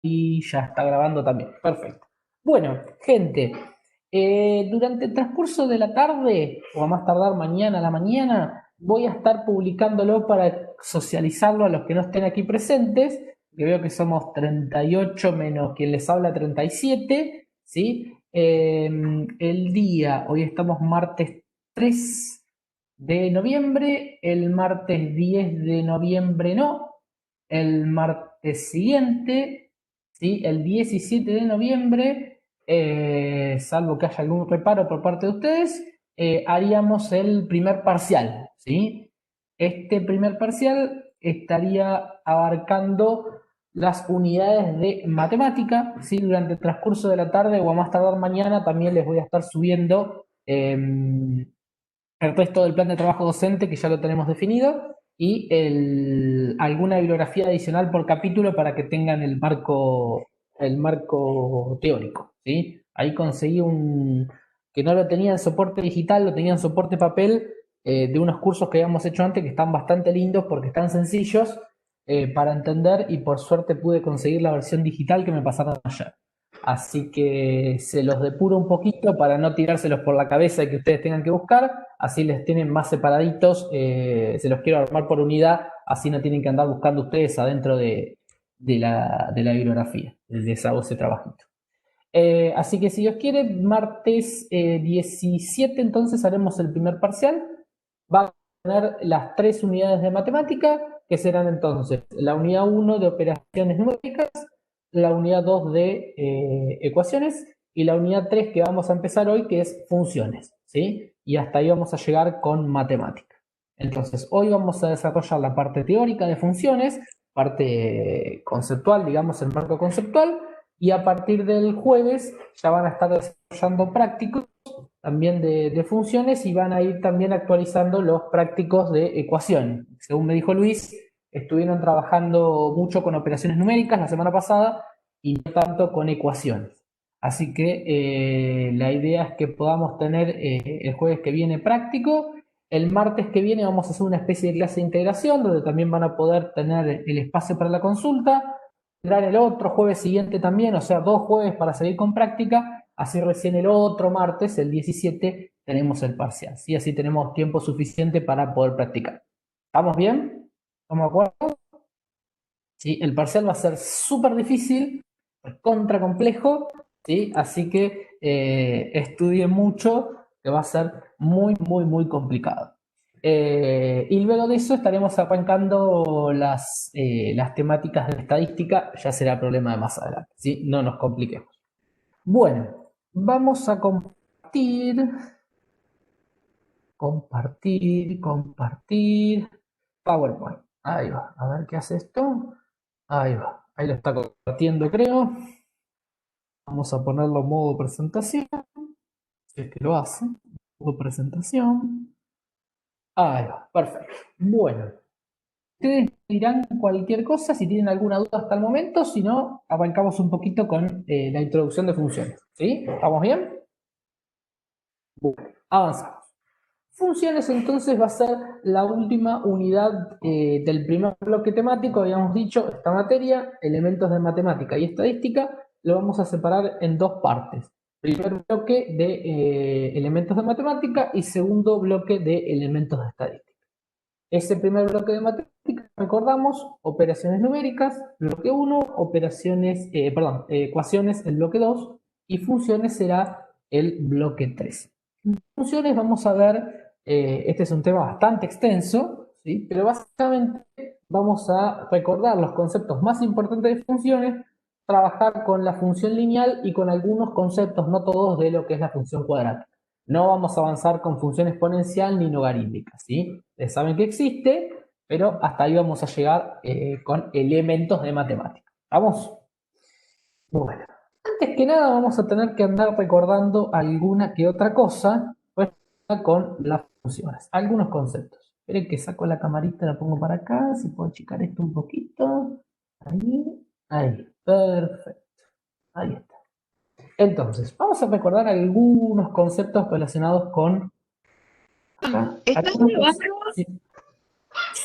Y ya está grabando también. Perfecto. Bueno, gente, durante el transcurso de la tarde, o a más tardar mañana a la mañana, voy a estar publicándolo para socializarlo a los que no estén aquí presentes, que veo que somos 38 menos quien les habla 37, ¿sí? El día, hoy estamos martes 3 de noviembre, el martes 10 de noviembre no, el martes siguiente, ¿sí? El 17 de noviembre, salvo que haya algún reparo por parte de ustedes, haríamos el primer parcial, ¿sí? Este primer parcial estaría abarcando las unidades de matemática, ¿sí? Durante el transcurso de la tarde o a más tardar mañana también les voy a estar subiendo el resto del plan de trabajo docente que ya lo tenemos definido y alguna bibliografía adicional por capítulo para que tengan el marco teórico, ¿sí? Ahí conseguí que no lo tenía en soporte digital, lo tenía en soporte papel, de unos cursos que habíamos hecho antes que están bastante lindos porque están sencillos para entender y por suerte pude conseguir la versión digital que me pasaron ayer. Así que se los depuro un poquito para no tirárselos por la cabeza y que ustedes tengan que buscar. Así les tienen más separaditos. Se los quiero armar por unidad. Así no tienen que andar buscando ustedes adentro de la bibliografía. Les hago ese trabajito. Así que si Dios quiere, martes 17 entonces haremos el primer parcial. Va a tener las 3 unidades de matemática, que serán entonces la unidad 1 de operaciones numéricas, la unidad 2 de ecuaciones y la unidad 3 que vamos a empezar hoy, que es funciones, ¿sí? Y hasta ahí vamos a llegar con matemática. Entonces, hoy vamos a desarrollar la parte teórica de funciones, parte conceptual, digamos, el marco conceptual, y a partir del jueves ya van a estar desarrollando prácticos también de funciones y van a ir también actualizando los prácticos de ecuación. Según me dijo Luis, estuvieron trabajando mucho con operaciones numéricas la semana pasada y no tanto con ecuaciones. Así que la idea es que podamos tener el jueves que viene práctico. El martes que viene vamos a hacer una especie de clase de integración donde también van a poder tener el espacio para la consulta. Tendrán el otro jueves siguiente también, o sea, 2 jueves para seguir con práctica. Así recién el otro martes, el 17, tenemos el parcial. ¿Sí? Así tenemos tiempo suficiente para poder practicar. ¿Estamos bien? ¿Estamos de acuerdo? ¿Sí? El parcial va a ser súper difícil, contra complejo, ¿sí? Así que estudien mucho, que va a ser muy, muy, muy complicado. Y luego de eso estaremos arrancando las temáticas de estadística, ya será problema de más adelante, ¿sí? No nos compliquemos. Bueno, vamos a compartir PowerPoint. Ahí va, a ver qué hace esto. Ahí va, ahí lo está compartiendo, creo. Vamos a ponerlo en modo presentación, si es que lo hace. Modo presentación. Ahí va, perfecto. Bueno, ustedes dirán cualquier cosa si tienen alguna duda hasta el momento, si no, arrancamos un poquito con la introducción de funciones. ¿Sí? ¿Estamos bien? Bueno, avanzamos. Funciones entonces va a ser la última unidad del primer bloque temático, habíamos dicho, esta materia, elementos de matemática y estadística, lo vamos a separar en 2 partes. Primer bloque de elementos de matemática y segundo bloque de elementos de estadística. Ese primer bloque de matemática, recordamos, operaciones numéricas, bloque 1, ecuaciones, el bloque 2, y funciones será el bloque 3. Funciones vamos a ver, este es un tema bastante extenso, ¿sí? Pero básicamente vamos a recordar los conceptos más importantes de funciones, trabajar con la función lineal y con algunos conceptos, no todos, de lo que es la función cuadrática. No vamos a avanzar con función exponencial ni logarítmica, ¿sí? Ustedes saben que existe, pero hasta ahí vamos a llegar con elementos de matemática. ¿Vamos? Bueno, antes que nada vamos a tener que andar recordando alguna que otra cosa con las funciones, algunos conceptos. Esperen que saco la camarita, la pongo para acá, si puedo achicar esto un poquito. Ahí, perfecto. Ahí está. Entonces, vamos a recordar algunos conceptos relacionados con acá. ¿Estás grabando? Sí,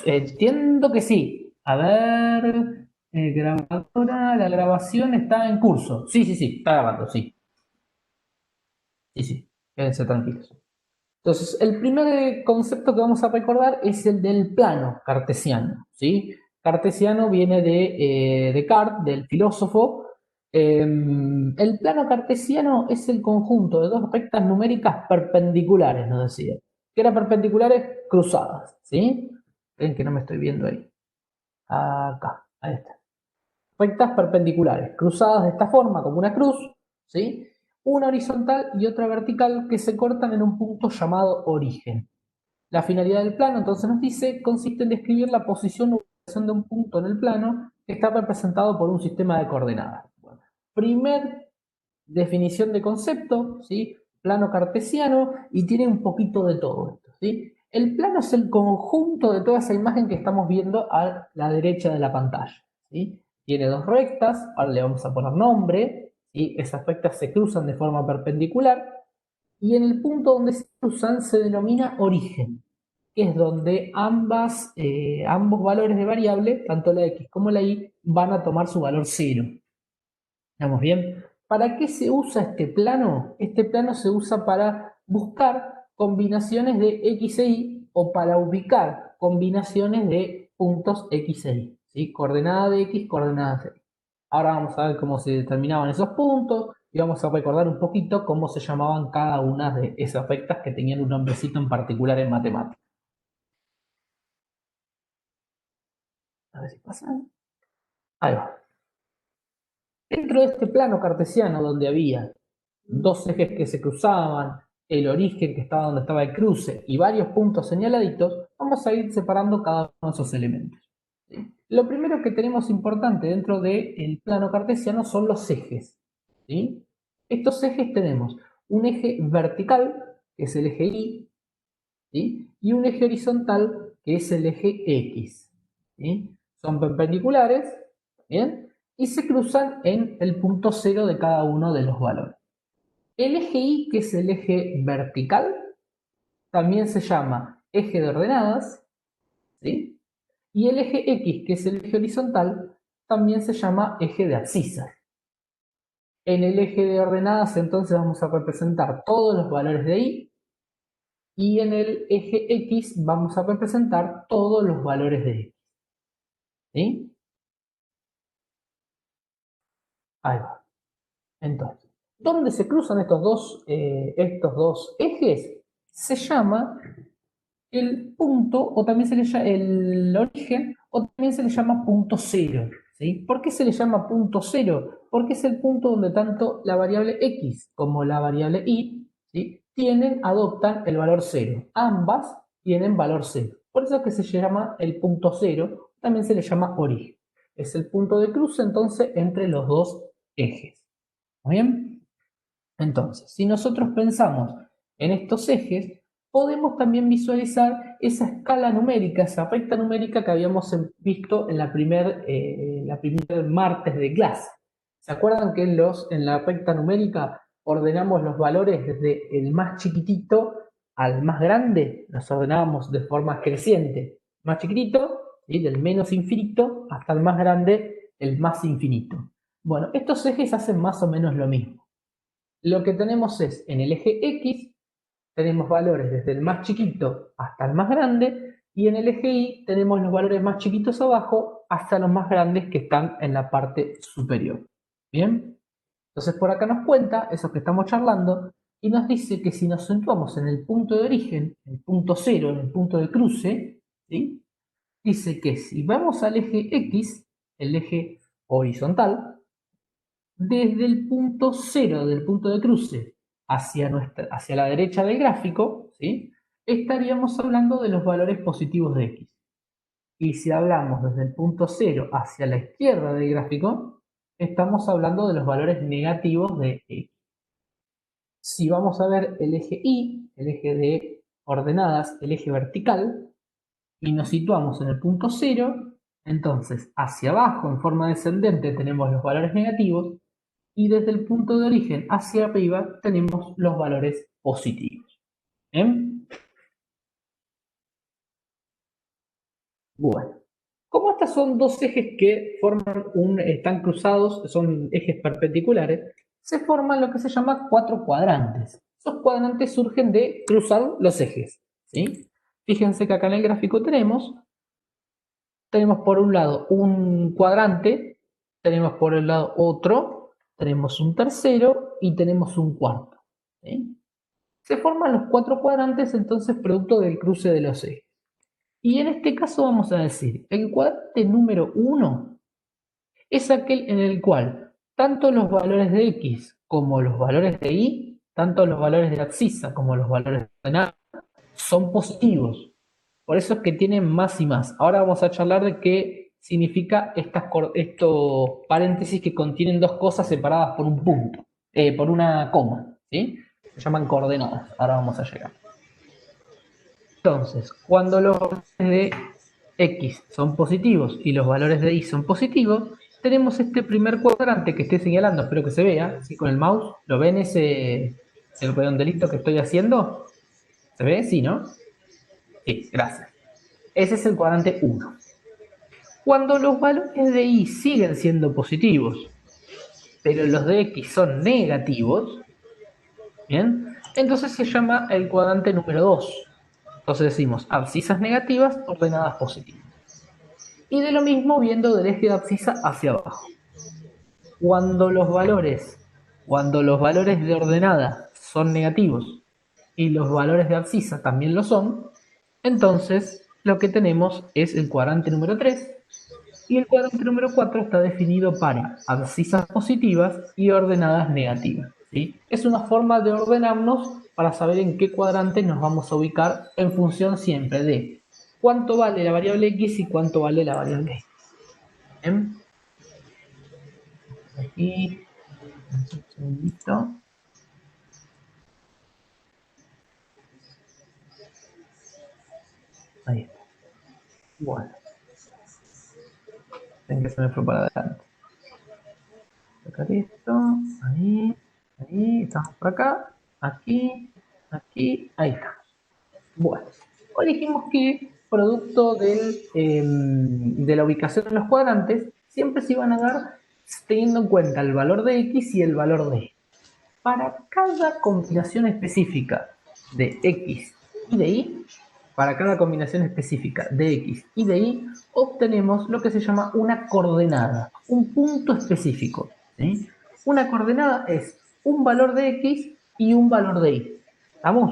entiendo que sí. A ver. Grabadora, la grabación está en curso. Sí, sí, sí, está grabando, sí. Sí, sí, quédense tranquilos. Entonces, el primer concepto que vamos a recordar es el del plano cartesiano, ¿sí? Cartesiano viene de Descartes, del filósofo. El plano cartesiano es el conjunto de dos rectas numéricas perpendiculares, nos decía. Que eran perpendiculares cruzadas, ¿sí? Ven que no me estoy viendo ahí. Acá, ahí está. Rectas perpendiculares, cruzadas de esta forma, como una cruz, ¿sí? Una horizontal y otra vertical que se cortan en un punto llamado origen. La finalidad del plano, entonces nos dice, consiste en describir la posición o ubicación de un punto en el plano que está representado por un sistema de coordenadas. Bueno, primer definición de concepto, ¿sí? Plano cartesiano, y tiene un poquito de todo esto, ¿sí? El plano es el conjunto de toda esa imagen que estamos viendo a la derecha de la pantalla, ¿sí? Tiene dos rectas, ahora le vamos a poner nombre, ¿sí? Esas rectas se cruzan de forma perpendicular, y en el punto donde se cruzan se denomina origen, que es donde ambos valores de variable, tanto la x como la y, van a tomar su valor cero. ¿Estamos bien? ¿Para qué se usa este plano? Este plano se usa para buscar combinaciones de x e y o para ubicar combinaciones de puntos x e y, ¿sí? Coordenada de x, coordenada de y. Ahora vamos a ver cómo se determinaban esos puntos y vamos a recordar un poquito cómo se llamaban cada una de esas rectas que tenían un nombrecito en particular en matemáticas. A ver si pasa. Ahí va. Dentro de este plano cartesiano donde había dos ejes que se cruzaban, el origen que estaba donde estaba el cruce y varios puntos señaladitos, vamos a ir separando cada uno de esos elementos. ¿Sí? Lo primero que tenemos importante dentro del plano cartesiano son los ejes. ¿Sí? Estos ejes tenemos un eje vertical, que es el eje Y, ¿sí? Y un eje horizontal, que es el eje X. ¿Sí? Son perpendiculares, ¿bien? Y se cruzan en el punto cero de cada uno de los valores. El eje Y, que es el eje vertical, también se llama eje de ordenadas, ¿sí? Y el eje X, que es el eje horizontal, también se llama eje de abscisas. En el eje de ordenadas, entonces, vamos a representar todos los valores de Y, y en el eje X vamos a representar todos los valores de X. ¿Sí? Ahí va. Entonces, ¿dónde se cruzan estos dos ejes? Se llama el punto, o también se le llama el origen, o también se le llama punto cero. ¿Sí? ¿Por qué se le llama punto cero? Porque es el punto donde tanto la variable x como la variable y, ¿sí? Adoptan el valor cero. Ambas tienen valor cero. Por eso es que se llama el punto cero, también se le llama origen. Es el punto de cruce entonces entre los dos ejes. ¿Muy bien? Entonces, si nosotros pensamos en estos ejes, podemos también visualizar esa escala numérica, esa recta numérica que habíamos visto en la primer martes de clase. ¿Se acuerdan que en la recta numérica ordenamos los valores desde el más chiquitito al más grande? Los ordenábamos de forma creciente. Más chiquitito, ¿sí? Del menos infinito hasta el más grande, el más infinito. Bueno, estos ejes hacen más o menos lo mismo. Lo que tenemos es, en el eje X, tenemos valores desde el más chiquito hasta el más grande, y en el eje Y tenemos los valores más chiquitos abajo hasta los más grandes que están en la parte superior. ¿Bien? Entonces por acá nos cuenta, eso que estamos charlando, y nos dice que si nos situamos en el punto de origen, el punto cero, en el punto de cruce, ¿sí? Dice que si vamos al eje X, el eje horizontal, desde el punto cero del punto de cruce hacia la derecha del gráfico, ¿sí? Estaríamos hablando de los valores positivos de x. Y si hablamos desde el punto cero hacia la izquierda del gráfico, estamos hablando de los valores negativos de x. Si vamos a ver el eje Y, el eje de ordenadas, el eje vertical, y nos situamos en el punto cero, entonces hacia abajo en forma descendente tenemos los valores negativos, y desde el punto de origen hacia arriba tenemos los valores positivos. ¿Bien? Bueno, Como estos son dos ejes que están cruzados, son ejes perpendiculares, se forman lo que se llama cuatro cuadrantes. Esos cuadrantes surgen de cruzar los ejes, ¿sí? Fíjense que acá en el gráfico tenemos por un lado un cuadrante, tenemos por el lado otro, tenemos un tercero y tenemos un cuarto, ¿sí? Se forman los cuatro cuadrantes entonces producto del cruce de los ejes. Y en este caso vamos a decir, el cuadrante número 1 es aquel en el cual tanto los valores de x como los valores de y, tanto los valores de abscisa como los valores de nada, son positivos. Por eso es que tienen más y más. Ahora vamos a charlar de qué significa estos paréntesis que contienen dos cosas separadas por un punto, por una coma, ¿sí? Se llaman coordenadas. Ahora vamos a llegar. Entonces, cuando los valores de x son positivos y los valores de y son positivos, tenemos este primer cuadrante que estoy señalando, espero que se vea, ¿sí? Con el mouse, ¿lo ven el redondelito que estoy haciendo? ¿Se ve? Sí, ¿no? Sí, gracias. Ese es el cuadrante 1. Cuando los valores de y siguen siendo positivos, pero los de x son negativos, ¿bien? Entonces se llama el cuadrante número 2. Entonces decimos abscisas negativas ordenadas positivas. Y de lo mismo viendo del eje de abscisa hacia abajo. Cuando los valores de ordenada son negativos y los valores de abscisa también lo son, entonces lo que tenemos es el cuadrante número 3 y el cuadrante número 4 está definido para abscisas positivas y ordenadas negativas, ¿sí? Es una forma de ordenarnos para saber en qué cuadrante nos vamos a ubicar en función siempre de cuánto vale la variable x y cuánto vale la variable y. ¿Bien? Aquí, un segundito. Ahí está. Bueno, ven que se me fue para adelante. Sacar esto, ahí, estamos por acá, aquí, ahí está. Bueno, hoy dijimos que producto de la ubicación de los cuadrantes siempre se iban a dar teniendo en cuenta el valor de x y el valor de y. Para cada combinación específica de x y de y, obtenemos lo que se llama una coordenada, un punto específico, ¿sí? Una coordenada es un valor de x y un valor de y. ¿Estamos?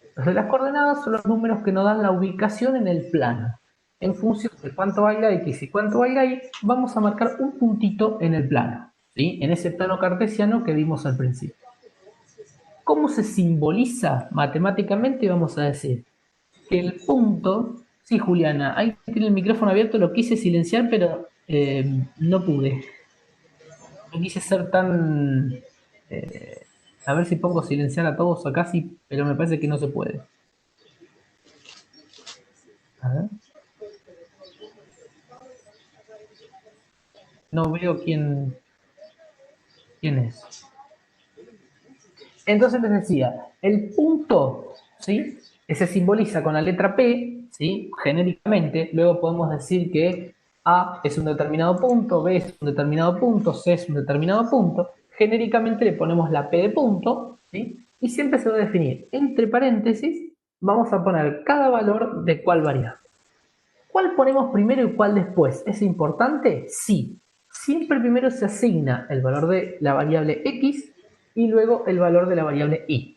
Entonces las coordenadas son los números que nos dan la ubicación en el plano. En función de cuánto valga x y cuánto valga y, vamos a marcar un puntito en el plano, ¿sí? En ese plano cartesiano que vimos al principio. ¿Cómo se simboliza matemáticamente? Vamos a decir que el punto... Sí, Juliana, ahí tiene el micrófono abierto, lo quise silenciar, pero no pude. No quise ser tan... a ver si pongo silenciar a todos acá, sí, pero me parece que no se puede. A ver. No veo quién es. Entonces les decía, el punto, ¿sí? Se simboliza con la letra P, ¿sí? Genéricamente. Luego podemos decir que A es un determinado punto, B es un determinado punto, C es un determinado punto. Genéricamente le ponemos la P de punto, ¿sí? Y siempre se va a definir entre paréntesis, vamos a poner cada valor de cuál variable. ¿Cuál ponemos primero y cuál después? ¿Es importante? Sí. Siempre primero se asigna el valor de la variable x y luego el valor de la variable y.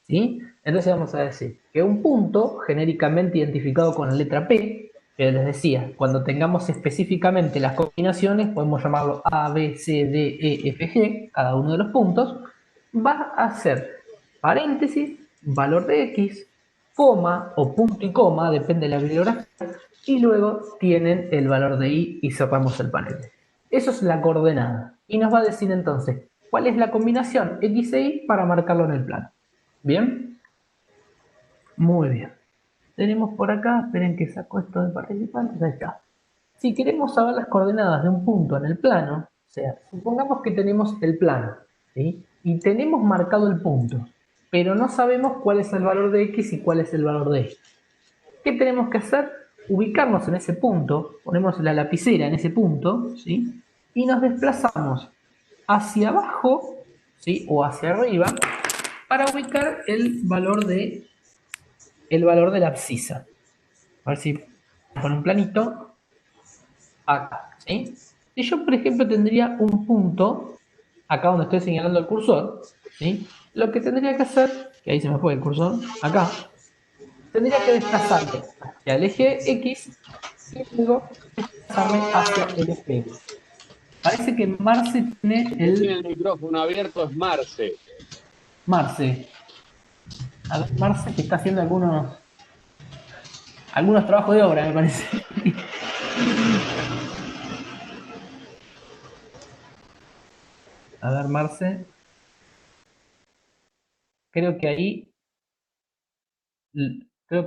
¿Sí? Entonces vamos a decir que un punto, genéricamente identificado con la letra P, que les decía, cuando tengamos específicamente las combinaciones, podemos llamarlo A, B, C, D, E, F, G, cada uno de los puntos, va a ser paréntesis, valor de x, coma o punto y coma, depende de la bibliografía, y luego tienen el valor de y cerramos el panel. Eso es la coordenada. Y nos va a decir entonces cuál es la combinación x e y para marcarlo en el plano. ¿Bien? Muy bien. Tenemos por acá, esperen que saco esto de participantes, ahí está. Si queremos saber las coordenadas de un punto en el plano, o sea, supongamos que tenemos el plano, ¿sí? Y tenemos marcado el punto, pero no sabemos cuál es el valor de x y cuál es el valor de y. ¿Qué tenemos que hacer? ubicarnos en ese punto, ponemos la lapicera en ese punto, ¿sí? Y nos desplazamos hacia abajo, ¿sí? O hacia arriba, para ubicar el valor de la abscisa. A ver si con un planito acá, ¿sí? Si yo, por ejemplo, tendría un punto acá donde estoy señalando el cursor, ¿sí? Lo que tendría que hacer, que ahí se me fue el cursor, acá, tendría que desplazarme hacia el eje X y luego desplazarme hacia el eje Y. Parece que Marce tiene Que tiene el... el micrófono abierto es Marce. Marce. A ver, Marce que está haciendo algunos trabajos de obra, me parece. A ver, Marce. Creo que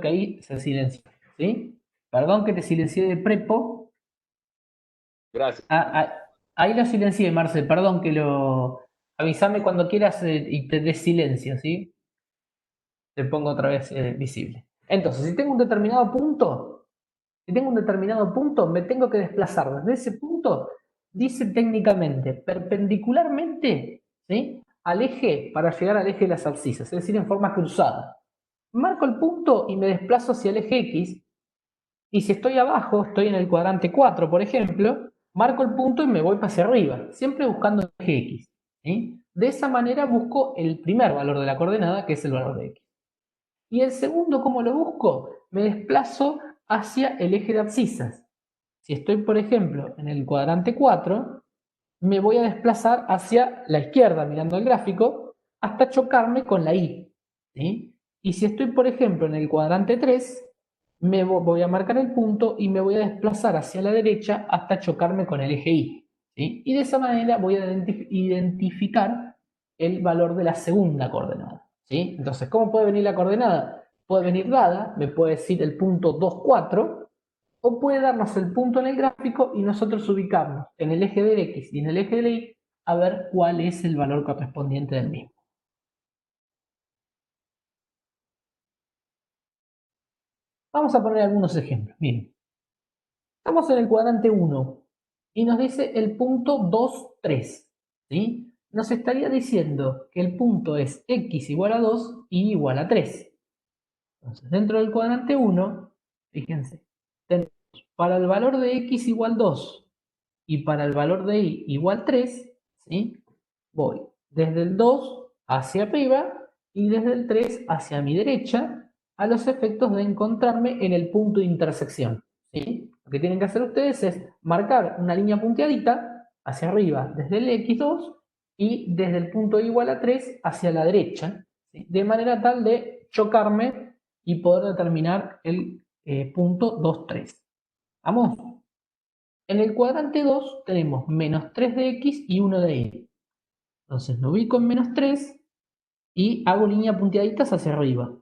ahí se silenció, ¿sí? Perdón que te silencié de prepo. Gracias. Ahí lo silencié, Marce, perdón que lo... Avísame cuando quieras y te des silencio, ¿sí? Te pongo otra vez visible. Entonces, si tengo un determinado punto, me tengo que desplazar desde ese punto, dice técnicamente, perpendicularmente, ¿sí? Al eje para llegar al eje de las abscisas, es decir, en forma cruzada. Marco el punto y me desplazo hacia el eje X, y si estoy abajo, estoy en el cuadrante 4, por ejemplo, marco el punto y me voy hacia arriba, siempre buscando el eje X. ¿Sí? De esa manera busco el primer valor de la coordenada, que es el valor de X. Y el segundo, ¿cómo lo busco? Me desplazo hacia el eje de abscisas. Si estoy, por ejemplo, en el cuadrante 4, me voy a desplazar hacia la izquierda, mirando el gráfico, hasta chocarme con la Y. ¿Sí? Y si estoy, por ejemplo, en el cuadrante 3, me voy a marcar el punto y me voy a desplazar hacia la derecha hasta chocarme con el eje Y. ¿Sí? Y de esa manera voy a identificar el valor de la segunda coordenada. ¿Sí? Entonces, ¿cómo puede venir la coordenada? Puede venir dada, me puede decir el punto 2, 4, o puede darnos el punto en el gráfico y nosotros ubicarnos en el eje del X y en el eje del Y a ver cuál es el valor correspondiente del mismo. Vamos a poner algunos ejemplos. Miren, estamos en el cuadrante 1 y nos dice el punto 2, 3. ¿Sí? Nos estaría diciendo que el punto es X igual a 2 y igual a 3. Entonces, dentro del cuadrante 1, fíjense, tenemos para el valor de X igual 2 y para el valor de Y igual 3, ¿sí? Voy desde el 2 hacia arriba y desde el 3 hacia mi derecha a los efectos de encontrarme en el punto de intersección. ¿Sí? Lo que tienen que hacer ustedes es marcar una línea punteadita hacia arriba desde el X2 y desde el punto igual a 3 hacia la derecha, ¿sí? De manera tal de chocarme y poder determinar el punto 2, 3. ¿Vamos? En el cuadrante 2 tenemos menos 3 de X y 1 de Y. Entonces me ubico en menos 3 y hago línea punteaditas hacia arriba.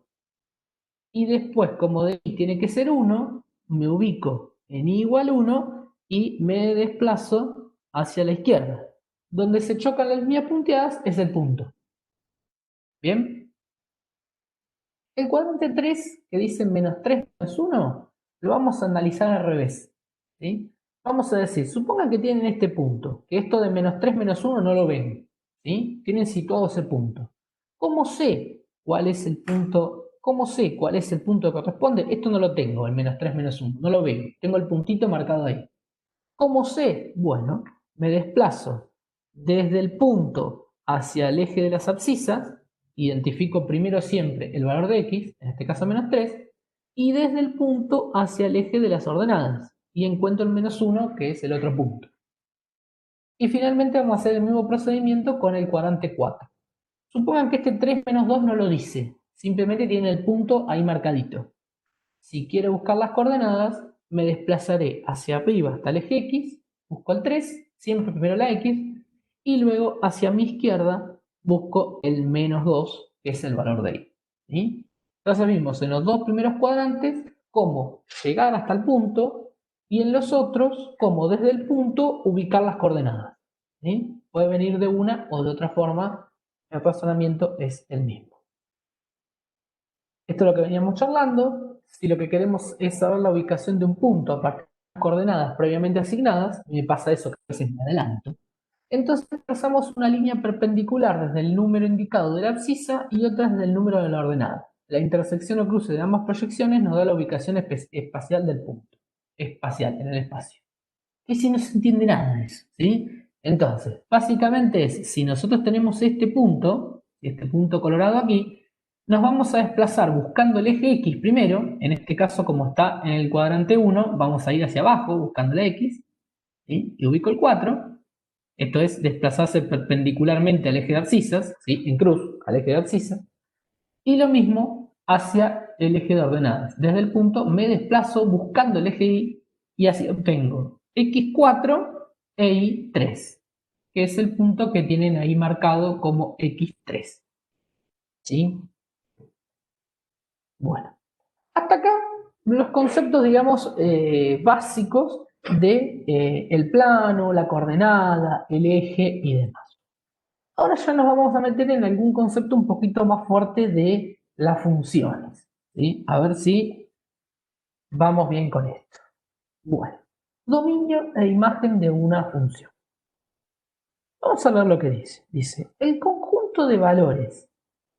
Y después, como de Y tiene que ser 1, me ubico en Y igual 1 y me desplazo hacia la izquierda. Donde se chocan las líneas punteadas es el punto. ¿Bien? El cuadrante 3, que dice menos 3 menos 1, lo vamos a analizar al revés. ¿Sí? Vamos a decir, supongan que tienen este punto, que esto de menos 3 menos 1 no lo ven. ¿Sí? Tienen situado ese punto. ¿Cómo sé cuál es el punto? ¿Cómo sé cuál es el punto que corresponde? Esto no lo tengo, el menos 3 menos 1, no lo veo. Tengo el puntito marcado ahí. ¿Cómo sé? Bueno, me desplazo desde el punto hacia el eje de las abscisas, identifico primero siempre el valor de X, en este caso menos 3, y desde el punto hacia el eje de las ordenadas, y encuentro el menos 1, que es el otro punto. Y finalmente vamos a hacer el mismo procedimiento con el cuadrante 4. Supongan que este 3 menos 2 no lo dice, simplemente tiene el punto ahí marcadito. Si quiero buscar las coordenadas, me desplazaré hacia arriba hasta el eje X, busco el 3, siempre primero la X, y luego hacia mi izquierda busco el menos 2, que es el valor de Y. ¿Sí? Entonces vimos en los dos primeros cuadrantes cómo llegar hasta el punto y en los otros cómo desde el punto ubicar las coordenadas. ¿Sí? Puede venir de una o de otra forma, el razonamiento es el mismo. Esto es lo que veníamos charlando. si lo que queremos es saber la ubicación de un punto a partir de coordenadas previamente asignadas, me pasa eso que a veces me adelanto. Entonces trazamos una línea perpendicular desde el número indicado de la abscisa y otra desde el número de la ordenada. La intersección o cruce de ambas proyecciones nos da la ubicación espacial del punto. Espacial, en el espacio. Y si no se entiende nada de eso, ¿sí? Entonces, básicamente es, si nosotros tenemos este punto colorado aquí, nos vamos a desplazar buscando el eje X primero, en este caso como está en el cuadrante 1, vamos a ir hacia abajo buscando la X, ¿sí? Y ubico el 4, esto es desplazarse perpendicularmente al eje de abscisas, ¿sí? En cruz, al eje de abscisas, y lo mismo hacia el eje de ordenadas. Desde el punto me desplazo buscando el eje Y y así obtengo X4 e Y3, que es el punto que tienen ahí marcado como X3. ¿Sí? Bueno, hasta acá los conceptos, digamos, básicos de el plano, la coordenada, el eje y demás. Ahora ya nos vamos a meter en algún concepto un poquito más fuerte de las funciones, ¿sí? A ver si vamos bien con esto. Bueno, dominio e imagen de una función. Vamos a ver lo que dice. Dice, el conjunto de valores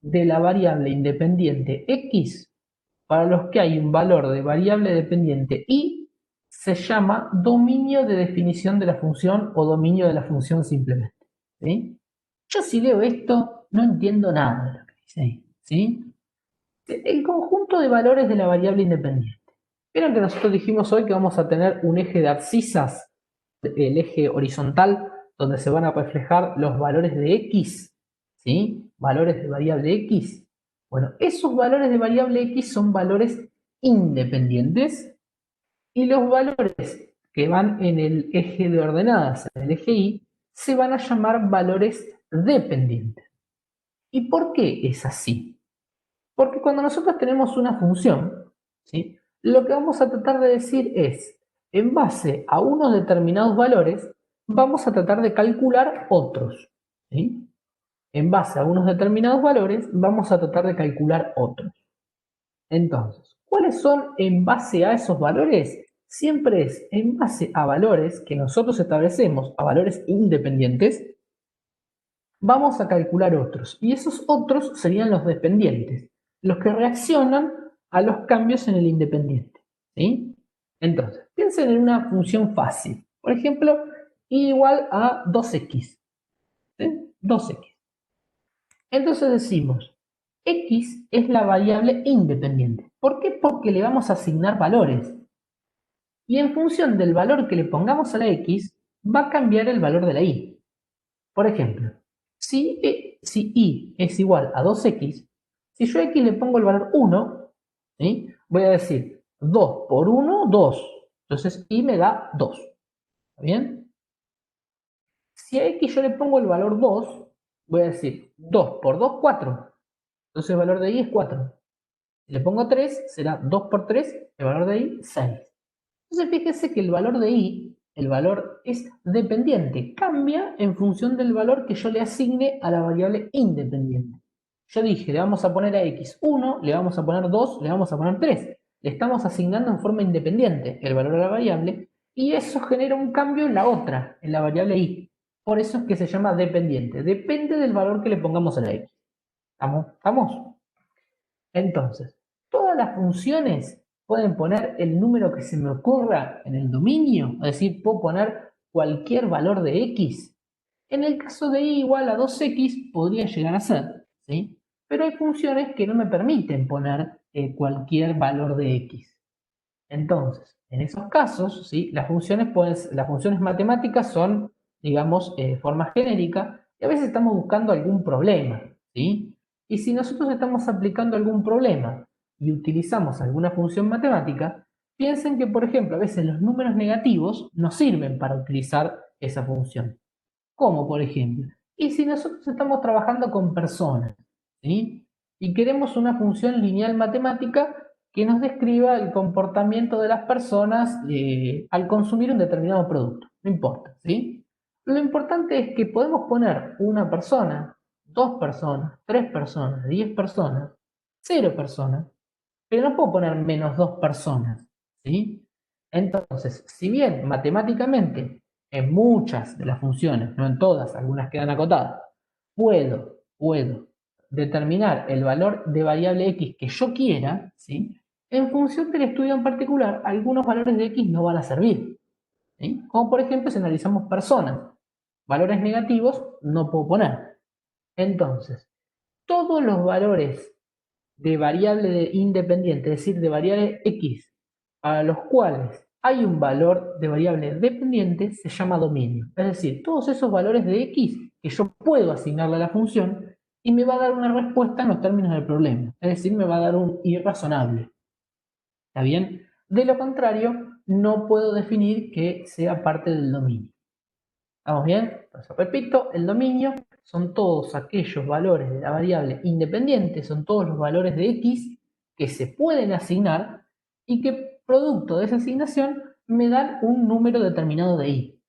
de la variable independiente x para los que hay un valor de variable dependiente y se llama dominio de definición de la función o dominio de la función simplemente. ¿Sí? Yo si leo esto no entiendo nada de lo que dice ahí. ¿Sí? El conjunto de valores de la variable independiente. Vieron que nosotros dijimos hoy que vamos a tener un eje de abscisas, el eje horizontal, donde se van a reflejar los valores de x, ¿sí? Valores de variable x. Bueno, esos valores de variable x son valores independientes y los valores que van en el eje de ordenadas, en el eje y, se van a llamar valores dependientes. ¿Y por qué es así? Porque cuando nosotros tenemos una función, ¿sí? Lo que vamos a tratar de decir es, en base a unos determinados valores, vamos a tratar de calcular otros. ¿Sí? En base a unos determinados valores, vamos a tratar de calcular otros. Entonces, ¿cuáles son en base a esos valores? Siempre es en base a valores que nosotros establecemos, a valores independientes, vamos a calcular otros. Y esos otros serían los dependientes, los que reaccionan a los cambios en el independiente. ¿Sí? Entonces, piensen en una función fácil. Por ejemplo, y igual a 2x. ¿Sí? 2x. Entonces decimos, x es la variable independiente. ¿Por qué? Porque le vamos a asignar valores. Y en función del valor que le pongamos a la x, va a cambiar el valor de la y. Por ejemplo, si y es igual a 2x, si yo a x le pongo el valor 1, ¿sí? Voy a decir 2 por 1, 2. Entonces y me da 2. ¿Está bien? Si a x yo le pongo el valor 2, voy a decir 2 por 2, 4. Entonces el valor de y es 4. Si le pongo 3, será 2 por 3, el valor de y 6. Entonces fíjese que el valor de y, el valor es dependiente, cambia en función del valor que yo le asigne a la variable independiente. Yo dije, le vamos a poner a x 1, le vamos a poner 2, le vamos a poner 3. Le estamos asignando en forma independiente el valor a la variable y eso genera un cambio en la otra, en la variable y. Por eso es que se llama dependiente. Depende del valor que le pongamos a la x. ¿Estamos? ¿Estamos? Entonces, todas las funciones pueden poner el número que se me ocurra en el dominio, es decir, puedo poner cualquier valor de x. En el caso de y igual a 2x podría llegar a ser, ¿sí? Pero hay funciones que no me permiten poner cualquier valor de x. Entonces, en esos casos, ¿sí? Las funciones matemáticas son, digamos, forma genérica y a veces estamos buscando algún problema, ¿sí? Y si nosotros estamos aplicando algún problema y utilizamos alguna función matemática, piensen que, por ejemplo, a veces los números negativos nos sirven para utilizar esa función. ¿Cómo, por ejemplo? Y si nosotros estamos trabajando con personas, ¿sí? Y queremos una función lineal matemática que nos describa el comportamiento de las personas al consumir un determinado producto. No importa, ¿sí? Lo importante es que podemos poner una persona, 2 personas, 3 personas, 10 personas, 0 personas, pero no puedo poner menos 2 personas, ¿sí? Entonces, si bien matemáticamente en muchas de las funciones, no en todas, algunas quedan acotadas, puedo determinar el valor de variable x que yo quiera, ¿sí? En función del estudio en particular, algunos valores de x no van a servir, ¿sí? Como por ejemplo, si analizamos personas, valores negativos no puedo poner. Entonces, todos los valores de variable independiente, es decir, de variable x, a los cuales hay un valor de variable dependiente, se llama dominio. Es decir, todos esos valores de x que yo puedo asignarle a la función y me va a dar una respuesta en los términos del problema. Es decir, me va a dar un irrazonable. ¿Está bien? De lo contrario, no puedo definir que sea parte del dominio. ¿Estamos bien? Entonces, repito, el dominio son todos aquellos valores de la variable independiente, son todos los valores de x que se pueden asignar y que producto de esa asignación me dan un número determinado de y.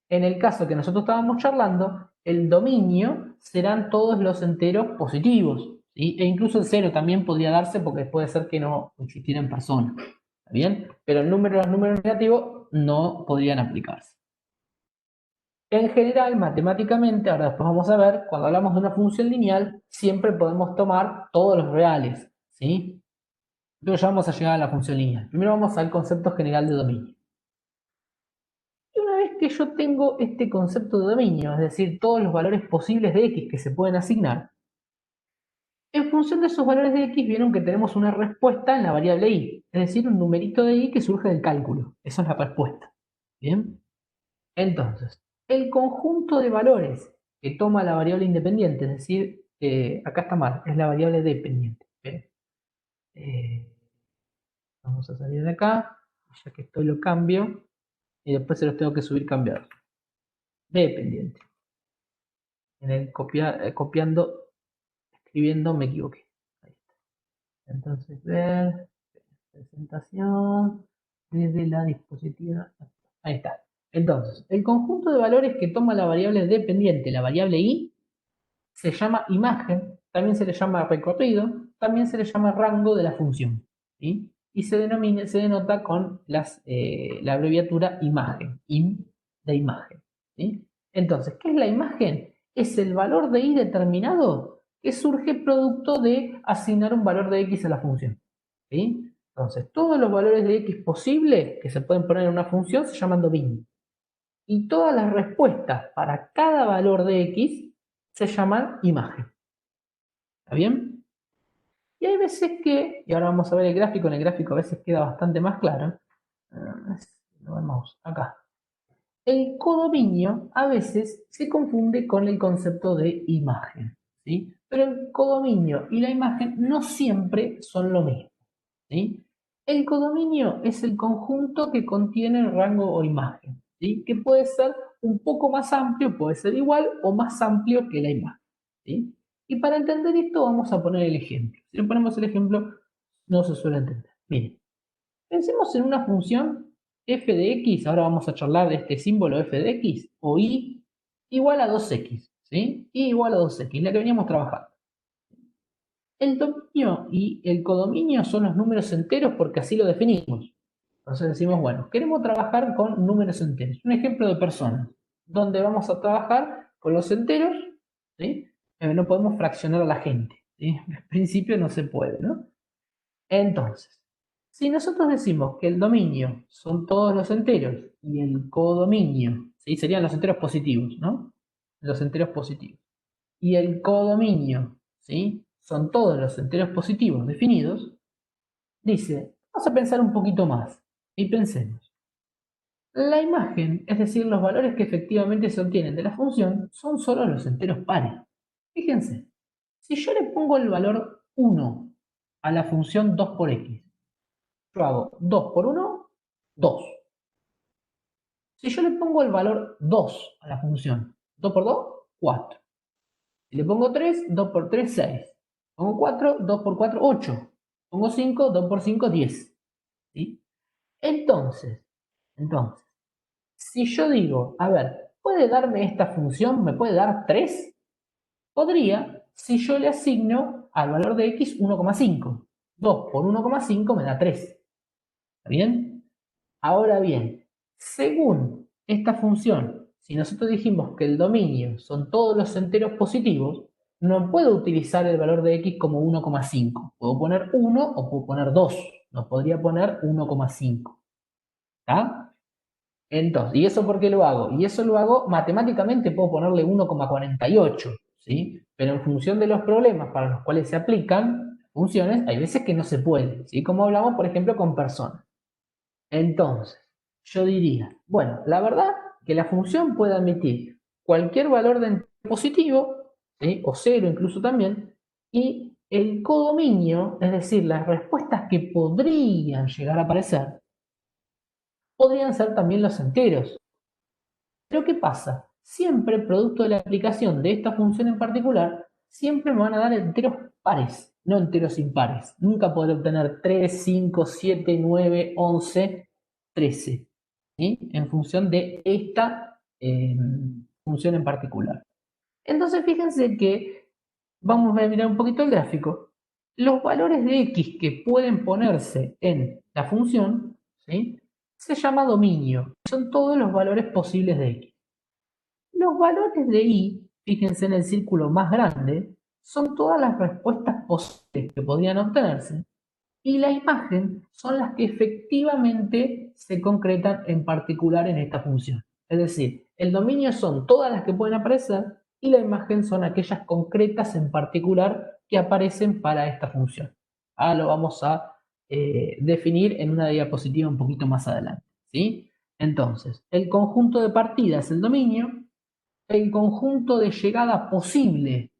En el caso que nosotros estábamos charlando, el dominio serán todos los enteros positivos, ¿sí? E incluso el cero también podría darse porque puede ser que no existiera en persona. ¿Está bien? Pero los números negativos no podrían aplicarse. En general, matemáticamente, ahora después vamos a ver, cuando hablamos de una función lineal, siempre podemos tomar todos los reales, ¿sí? Pero ya vamos a llegar a la función lineal. Primero vamos al concepto general de dominio. Y una vez que yo tengo este concepto de dominio, es decir, todos los valores posibles de x que se pueden asignar, en función de esos valores de x vieron que tenemos una respuesta en la variable y, es decir, un numerito de y que surge del cálculo. Esa es la respuesta. ¿Bien? Entonces, el conjunto de valores que toma la variable independiente, es decir, acá está mal, es la variable dependiente. Vamos a salir de acá, ya que esto lo cambio, y después se los tengo que subir cambiados. Dependiente. En el copiando, escribiendo me equivoqué. Ahí está. Entonces, ver, presentación, desde la dispositiva. Ahí está. Entonces, el conjunto de valores que toma la variable dependiente, la variable i, se llama imagen, también se le llama recorrido, también se le llama rango de la función, ¿sí? Y se denota con la abreviatura imagen, im de imagen, ¿sí? Entonces, ¿qué es la imagen? Es el valor de i determinado que surge producto de asignar un valor de x a la función, ¿sí? Entonces, todos los valores de x posibles que se pueden poner en una función se llaman dominio. Y todas las respuestas para cada valor de x se llaman imagen. ¿Está bien? Y hay veces que, y ahora vamos a ver el gráfico, en el gráfico a veces queda bastante más claro. Lo vemos acá. El codominio a veces se confunde con el concepto de imagen, ¿sí? Pero el codominio y la imagen no siempre son lo mismo, ¿sí? El codominio es el conjunto que contiene el rango o imagen, ¿sí? Que puede ser un poco más amplio, puede ser igual o más amplio que la imagen, ¿sí? Y para entender esto vamos a poner el ejemplo. Si le ponemos el ejemplo, no se suele entender. Miren, pensemos en una función f de x, ahora vamos a charlar de este símbolo f de x, o y igual a 2x, ¿sí? Y igual a 2x, la que veníamos trabajando. El dominio y el codominio son los números enteros porque así lo definimos. Entonces decimos, bueno, queremos trabajar con números enteros. Un ejemplo de personas, donde vamos a trabajar con los enteros, ¿sí? No podemos fraccionar a la gente, ¿sí? En principio no se puede, ¿no? Entonces, si nosotros decimos que el dominio son todos los enteros y el codominio, ¿sí? Serían los enteros positivos, ¿no? Los enteros positivos. Y el codominio, ¿sí? Son todos los enteros positivos definidos, dice, vamos a pensar un poquito más y pensemos. La imagen, es decir, los valores que efectivamente se obtienen de la función, son solo los enteros pares. Fíjense, si yo le pongo el valor 1 a la función 2 por x, yo hago 2 por 1, 2. Si yo le pongo el valor 2 a la función 2 por 2, 4. Si le pongo 3, 2 por 3, 6. Pongo 4, 2 por 4, 8. Pongo 5, 2 por 5, 10. ¿Sí? Entonces, si yo digo, a ver, ¿puede darme esta función? ¿Me puede dar 3? Podría, si yo le asigno al valor de x 1,5. 2 por 1,5 me da 3. ¿Está bien? Ahora bien, según esta función, si nosotros dijimos que el dominio son todos los enteros positivos, no puedo utilizar el valor de x como 1,5. Puedo poner 1 o puedo poner 2. No podría poner 1,5. ¿Está? Entonces, ¿y eso por qué lo hago? Y eso lo hago matemáticamente, puedo ponerle 1,48, ¿sí? Pero en función de los problemas para los cuales se aplican funciones, hay veces que no se puede, ¿sí? Como hablamos, por ejemplo, con personas. Entonces, yo diría, bueno, la verdad que la función puede admitir cualquier valor de entero positivo, ¿sí? O cero incluso también, y el codominio, es decir, las respuestas que podrían llegar a aparecer, podrían ser también los enteros. Pero ¿qué pasa? Siempre, producto de la aplicación de esta función en particular, siempre me van a dar enteros pares, no enteros impares. Nunca podré obtener 3, 5, 7, 9, 11, 13, ¿sí? En función de esta función en particular. Entonces, fíjense que vamos a mirar un poquito el gráfico. Los valores de x que pueden ponerse en la función, ¿sí? Se llama dominio. Son todos los valores posibles de x. Los valores de i, fíjense en el círculo más grande, son todas las respuestas posibles que podrían obtenerse y la imagen son las que efectivamente se concretan en particular en esta función. Es decir, el dominio son todas las que pueden aparecer y la imagen son aquellas concretas en particular que aparecen para esta función. Ahora lo vamos a definir en una diapositiva un poquito más adelante, ¿sí? Entonces, el conjunto de partida es el dominio, el conjunto de llegada posible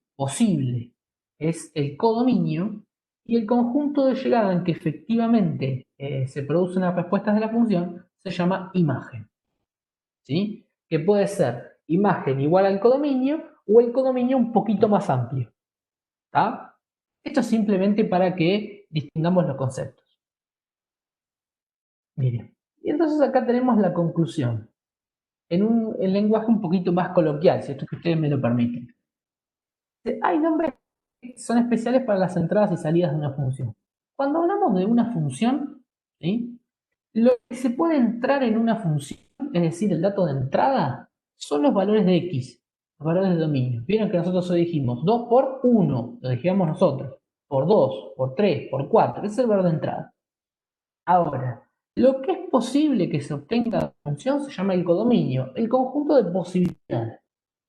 es el codominio, y el conjunto de llegada en que efectivamente se producen las respuestas de la función se llama imagen, ¿sí? Que puede ser imagen igual al codominio o el codominio un poquito más amplio. ¿Está? Esto es simplemente para que distingamos los conceptos. Miren, y entonces acá tenemos la conclusión en un lenguaje un poquito más coloquial, si esto es que ustedes me lo permiten. Hay nombres que son especiales para las entradas y salidas de una función. Cuando hablamos de una función, ¿sí? Lo que se puede entrar en una función, es decir, el dato de entrada, son los valores de x, los valores de dominio. Vieron que nosotros hoy dijimos 2 por 1, lo dijimos nosotros, por 2, por 3, por 4, ese es el valor de entrada. Ahora, lo que es posible que se obtenga de la función se llama el codominio, el conjunto de posibilidades.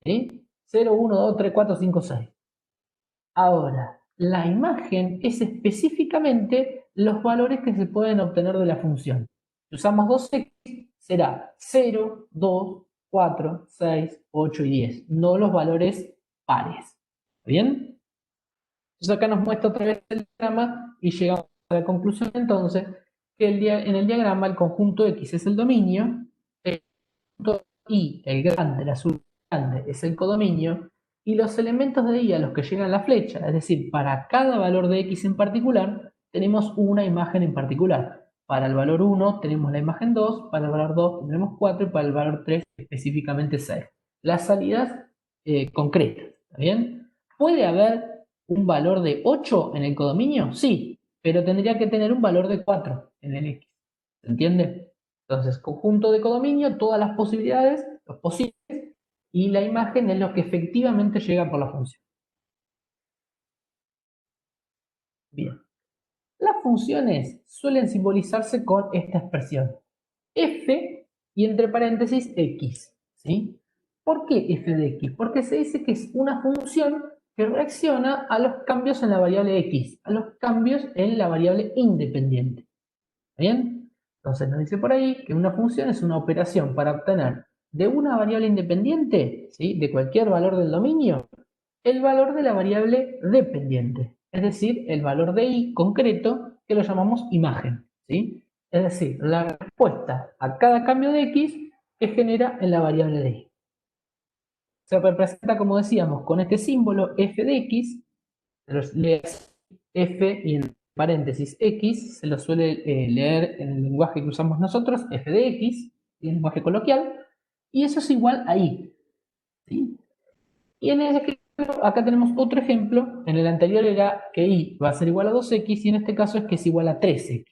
¿Sí? 0, 1, 2, 3, 4, 5, 6. Ahora, la imagen es específicamente los valores que se pueden obtener de la función. Si usamos 2x, será 0, 2, 4, 6, 8 y 10, no los valores pares. ¿Bien? Entonces acá nos muestra otra vez el diagrama y llegamos a la conclusión entonces que en el diagrama el conjunto X es el dominio, el conjunto Y, el grande, el azul grande, es el codominio, y los elementos de y a los que llegan la flecha, es decir, para cada valor de x en particular, tenemos una imagen en particular. Para el valor 1 tenemos la imagen 2, para el valor 2 tendremos 4 y para el valor 3 específicamente 6. Las salidas concretas, ¿está bien? ¿Puede haber un valor de 8 en el codominio? Sí, pero tendría que tener un valor de 4 en el x. ¿Se entiende? Entonces, conjunto de codominio, todas las posibilidades, los posibles, y la imagen es lo que efectivamente llega por la función. Bien. Las funciones suelen simbolizarse con esta expresión. F y entre paréntesis X. ¿Sí? ¿Por qué F de X? Porque se dice que es una función que reacciona a los cambios en la variable X, a los cambios en la variable independiente. ¿Bien? Entonces nos dice por ahí que una función es una operación para obtener de una variable independiente, ¿sí? De cualquier valor del dominio, el valor de la variable dependiente, es decir, el valor de i concreto que lo llamamos imagen, ¿sí? Es decir, la respuesta a cada cambio de x que genera en la variable de i. Se representa, como decíamos, con este símbolo f de x, f y en paréntesis x, se lo suele leer en el lenguaje que usamos nosotros, f de x, en el lenguaje coloquial, y eso es igual a i, ¿sí? Y en el Pero acá tenemos otro ejemplo. En el anterior era que y va a ser igual a 2x y en este caso es que es igual a 3x.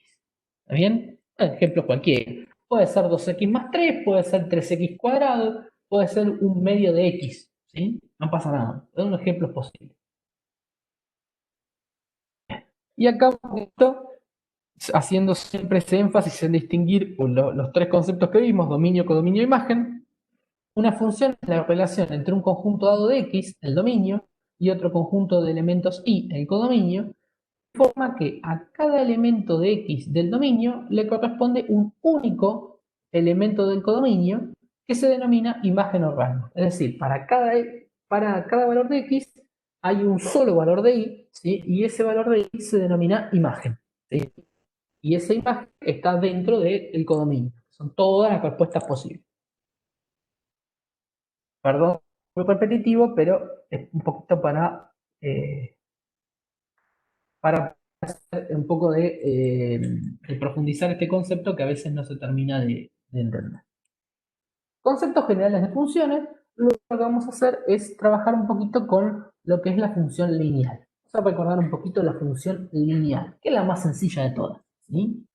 ¿Está bien? Ejemplo cualquiera. Puede ser 2x más 3, puede ser 3x cuadrado, puede ser un medio de x. ¿Sí? No pasa nada. Son ejemplos posibles. Y acá haciendo siempre ese énfasis en distinguir los tres conceptos que vimos, dominio, codominio, imagen. Una función es la relación entre un conjunto dado de x, el dominio, y otro conjunto de elementos y, el codominio, de forma que a cada elemento de x del dominio le corresponde un único elemento del codominio que se denomina imagen o rango. Es decir, para cada valor de x hay un solo valor de y, ¿sí? Y ese valor de y se denomina imagen. ¿Sí? Y esa imagen está dentro del codominio. Son todas las respuestas posibles. Perdón, muy repetitivo, pero es un poquito para hacer un poco de profundizar este concepto que a veces no se termina de entender. Conceptos generales de funciones, lo que vamos a hacer es trabajar un poquito con lo que es la función lineal. Vamos a recordar un poquito la función lineal, que es la más sencilla de todas. ¿Sí?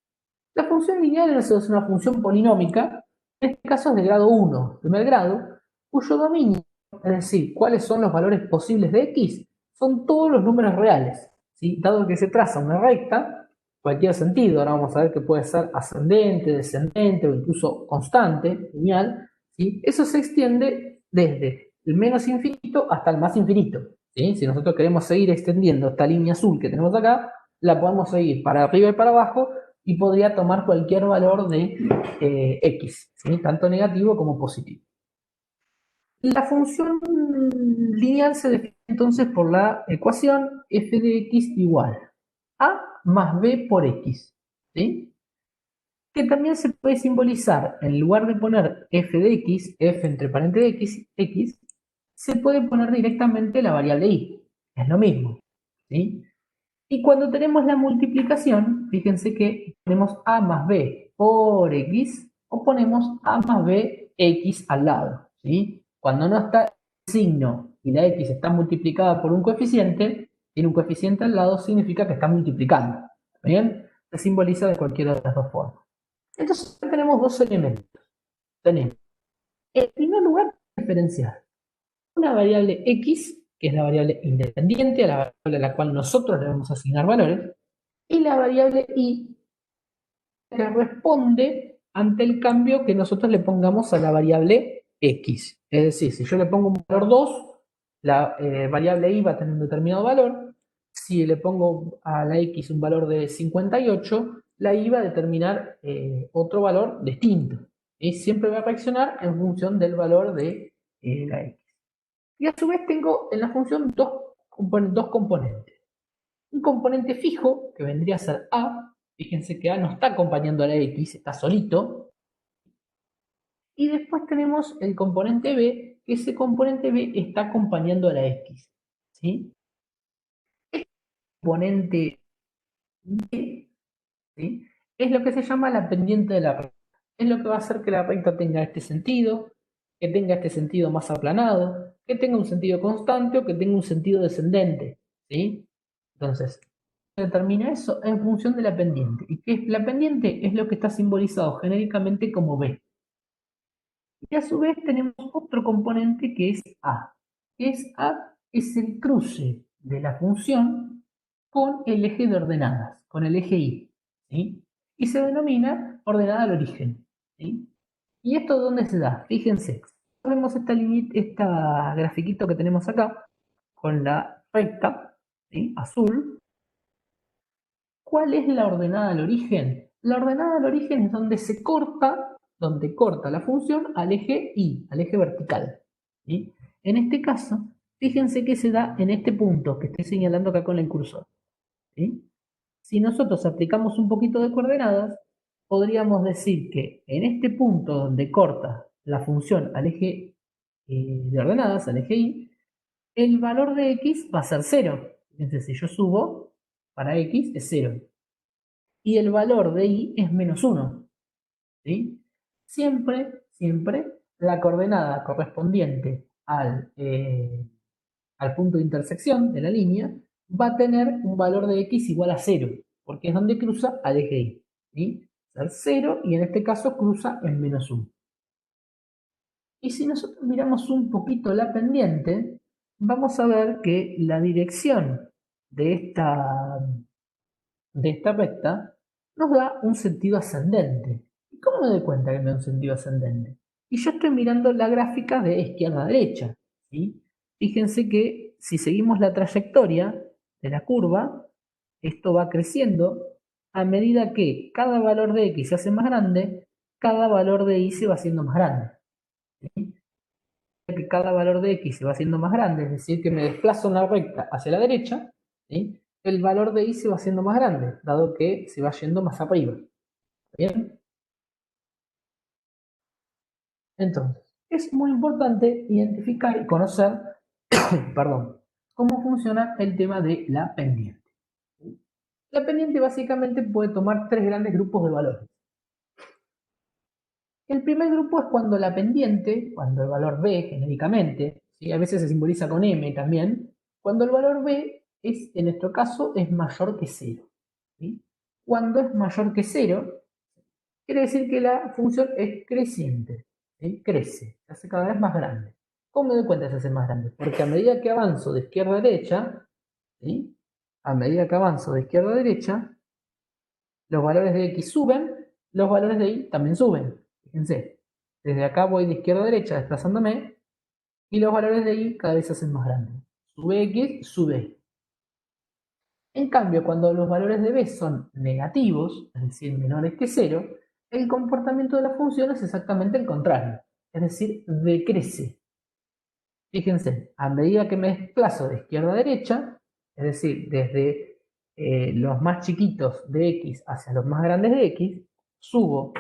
La función lineal es una función polinómica, en este caso es de grado 1, primer grado, cuyo dominio, es decir, cuáles son los valores posibles de x, son todos los números reales. ¿Sí? Dado que se traza una recta, cualquier sentido, ahora vamos a ver que puede ser ascendente, descendente o incluso constante, lineal, ¿sí? Eso se extiende desde el menos infinito hasta el más infinito. ¿Sí? Si nosotros queremos seguir extendiendo esta línea azul que tenemos acá, la podemos seguir para arriba y para abajo y podría tomar cualquier valor de x, ¿sí? Tanto negativo como positivo. La función lineal se define entonces por la ecuación f de x igual a más b por x, ¿sí? Que también se puede simbolizar, en lugar de poner f de x, f entre paréntesis x, se puede poner directamente la variable y, es lo mismo, ¿sí? Y cuando tenemos la multiplicación, fíjense que ponemos a más b por x o ponemos a más b x al lado, ¿sí? Cuando no está el signo y la x está multiplicada por un coeficiente, tiene un coeficiente al lado, significa que está multiplicando, ¿bien? Se simboliza de cualquiera de las dos formas. Entonces tenemos dos elementos. Tenemos, en primer lugar, diferenciar una variable x, que es la variable independiente, a la variable a la cual nosotros le vamos a asignar valores, y la variable y, que responde ante el cambio que nosotros le pongamos a la variable x. Es decir, si yo le pongo un valor 2, la variable y va a tener un determinado valor. Si le pongo a la x un valor de 58, la y va a determinar otro valor distinto. Y siempre va a reaccionar en función del valor de la x. Y a su vez tengo en la función dos componentes. Un componente fijo, que vendría a ser a. Fíjense que a no está acompañando a la x, está solito. Y después tenemos el componente b, que ese componente b está acompañando a la x. ¿Sí? El componente b, ¿sí?, es lo que se llama la pendiente de la recta. Es lo que va a hacer que la recta tenga este sentido, que tenga este sentido más aplanado, que tenga un sentido constante o que tenga un sentido descendente. ¿Sí? Entonces, se determina eso en función de la pendiente. ¿Y qué es la pendiente? Es lo que está simbolizado genéricamente como b. Y a su vez tenemos otro componente que es a. ¿Qué es a? Es el cruce de la función con el eje de ordenadas, con el eje y. ¿Sí? Y se denomina ordenada al origen. ¿Sí? ¿Y esto dónde se da? Fíjense, vemos esta grafiquito que tenemos acá, con la recta, ¿sí?, azul. ¿Cuál es la ordenada al origen? La ordenada al origen es donde corta la función al eje y, al eje vertical. ¿Sí? En este caso, fíjense que se da en este punto que estoy señalando acá con el cursor. ¿Sí? Si nosotros aplicamos un poquito de coordenadas, podríamos decir que en este punto donde corta la función al eje de ordenadas, al eje y, el valor de x va a ser 0. Fíjense, si yo subo, para x es 0. Y el valor de y es menos 1. ¿Sí? Siempre la coordenada correspondiente al punto de intersección de la línea, va a tener un valor de x igual a 0, porque es donde cruza al eje y. ¿Sí? Ser 0 y en este caso cruza en -1. Y si nosotros miramos un poquito la pendiente, vamos a ver que la dirección de esta recta nos da un sentido ascendente. ¿Y cómo me doy cuenta que me da un sentido ascendente? Y yo estoy mirando la gráfica de izquierda a derecha. ¿Sí? Fíjense que si seguimos la trayectoria de la curva, esto va creciendo a medida que cada valor de x se hace más grande, cada valor de y se va haciendo más grande. ¿Sí? Que cada valor de x se va haciendo más grande, es decir, que me desplazo una recta hacia la derecha, ¿sí? El valor de y se va haciendo más grande, dado que se va yendo más arriba. ¿Bien? Entonces, es muy importante identificar y conocer, perdón, cómo funciona el tema de la pendiente. La pendiente básicamente puede tomar tres grandes grupos de valores. El primer grupo es cuando la pendiente, cuando el valor b genéricamente, ¿sí? A veces se simboliza con m también, cuando el valor b es, en nuestro caso, es mayor que 0. ¿Sí? Cuando es mayor que 0, quiere decir que la función es creciente. ¿Sí? Crece, se hace cada vez más grande. ¿Cómo me doy cuenta que se hace más grande? Porque a medida que avanzo de izquierda a derecha, ¿sí? A medida que avanzo de izquierda a derecha, los valores de x suben, los valores de y también suben. Fíjense, desde acá voy de izquierda a derecha desplazándome y los valores de y cada vez se hacen más grandes. Sube x, sube y. En cambio, cuando los valores de b son negativos, es decir, menores que 0, el comportamiento de la función es exactamente el contrario, es decir, decrece. Fíjense, a medida que me desplazo de izquierda a derecha, es decir, desde los más chiquitos de x hacia los más grandes de x, subo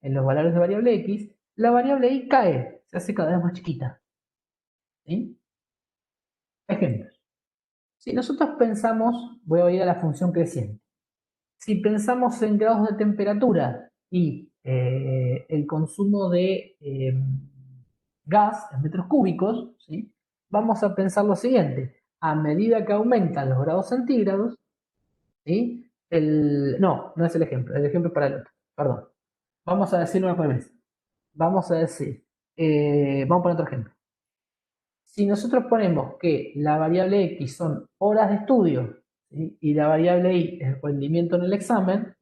en los valores de variable x, la variable y cae, se hace cada vez más chiquita. ¿Sí? Ejemplos. Si nosotros pensamos, voy a ir a la función creciente. Si pensamos en grados de temperatura y el consumo de gas en metros cúbicos, ¿sí? Vamos a pensar lo siguiente. A medida que aumentan los grados centígrados, ¿sí? No es el ejemplo es para el otro, perdón. Vamos a decirlo al revés. Vamos a decir, vamos a poner otro ejemplo. Si nosotros ponemos que la variable x son horas de estudio, ¿sí? Y la variable y es el rendimiento en el examen,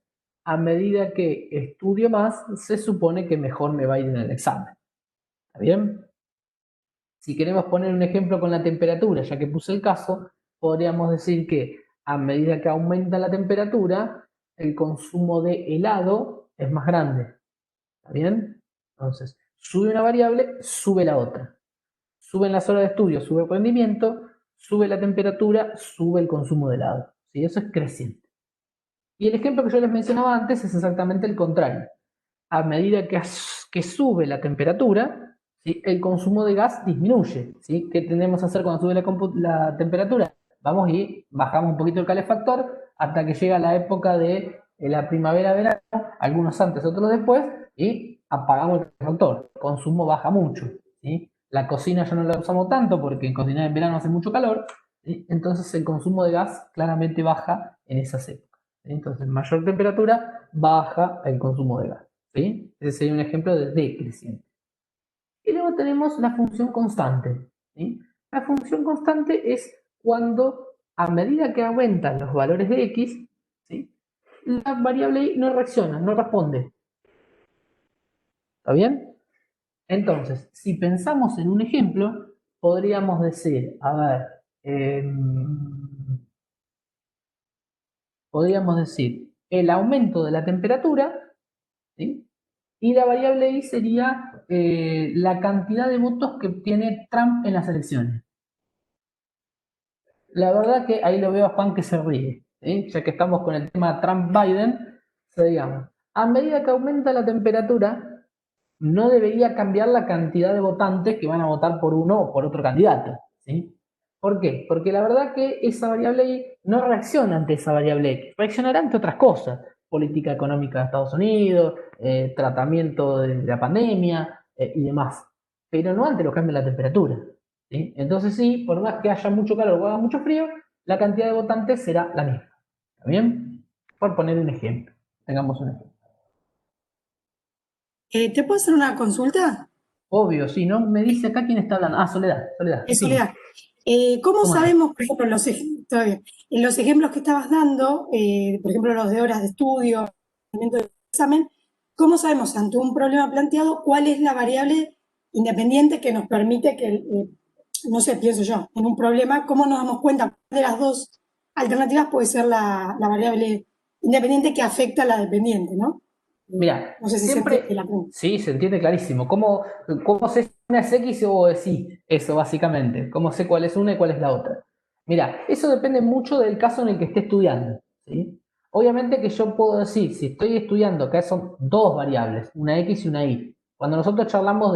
a medida que estudio más, se supone que mejor me va a ir en el examen. ¿Está bien? Si queremos poner un ejemplo con la temperatura, ya que puse el caso, podríamos decir que a medida que aumenta la temperatura, el consumo de helado es más grande. ¿Está bien? Entonces, sube una variable, sube la otra. Suben las horas de estudio, sube el rendimiento, sube la temperatura, sube el consumo de helado. ¿Sí? Eso es creciente. Y el ejemplo que yo les mencionaba antes es exactamente el contrario. A medida que sube la temperatura, ¿sí? El consumo de gas disminuye. ¿Sí? ¿Qué tenemos que hacer cuando sube la temperatura? Vamos y bajamos un poquito el calefactor hasta que llega la época de la primavera-verano, algunos antes, otros después, y apagamos el calefactor. El consumo baja mucho. ¿Sí? La cocina ya no la usamos tanto porque cocinar en verano hace mucho calor, ¿sí? Entonces el consumo de gas claramente baja en esas épocas. ¿Sí? Entonces, mayor temperatura, baja el consumo de gas. ¿Sí? Ese sería un ejemplo de decreciente. Y luego tenemos la función constante. ¿Sí? La función constante es cuando, a medida que aumentan los valores de x, ¿sí? La variable y no reacciona, no responde. ¿Está bien? Entonces, si pensamos en un ejemplo, podríamos decir, a ver, podríamos decir el aumento de la temperatura, ¿sí? Y la variable y sería la cantidad de votos que obtiene Trump en las elecciones. La verdad que ahí lo veo a Juan que se ríe, ¿sí? Ya que estamos con el tema Trump-Biden, digamos, a medida que aumenta la temperatura, no debería cambiar la cantidad de votantes que van a votar por uno o por otro candidato, ¿sí? ¿Por qué? Porque la verdad que esa variable y no reacciona ante esa variable X, reaccionará ante otras cosas, política económica de Estados Unidos, tratamiento de la pandemia y demás, pero no ante los cambios de la temperatura. ¿sí? Entonces sí, por más que haya mucho calor o haga mucho frío, la cantidad de votantes será la misma. ¿Está bien? Por poner un ejemplo. Tengamos un ejemplo. ¿Te puedo hacer una consulta? Obvio, sí, ¿no? Me dice acá quién está hablando. Ah, Soledad, Soledad. Sí. Soledad, ¿cómo ¿Cómo andás? sabemos, por ejemplo, está bien, en los ejemplos que estabas dando, por ejemplo, los de horas de estudio, del examen, cómo sabemos ante un problema planteado cuál es la variable independiente que nos permite que, no sé, pienso yo, en un problema, cómo nos damos cuenta de las dos alternativas puede ser la variable independiente que afecta a la dependiente, ¿no? Mira, No sé si se entiende la siempre, pregunta. sí, se entiende clarísimo. ¿Cómo sé si una es X o es Y? Eso, básicamente. ¿Cómo sé cuál es una y cuál es la otra? Mira, eso depende mucho del caso en el que esté estudiando, ¿sí? Obviamente que yo puedo decir, si estoy estudiando que son dos variables, una X y una Y. Cuando nosotros charlamos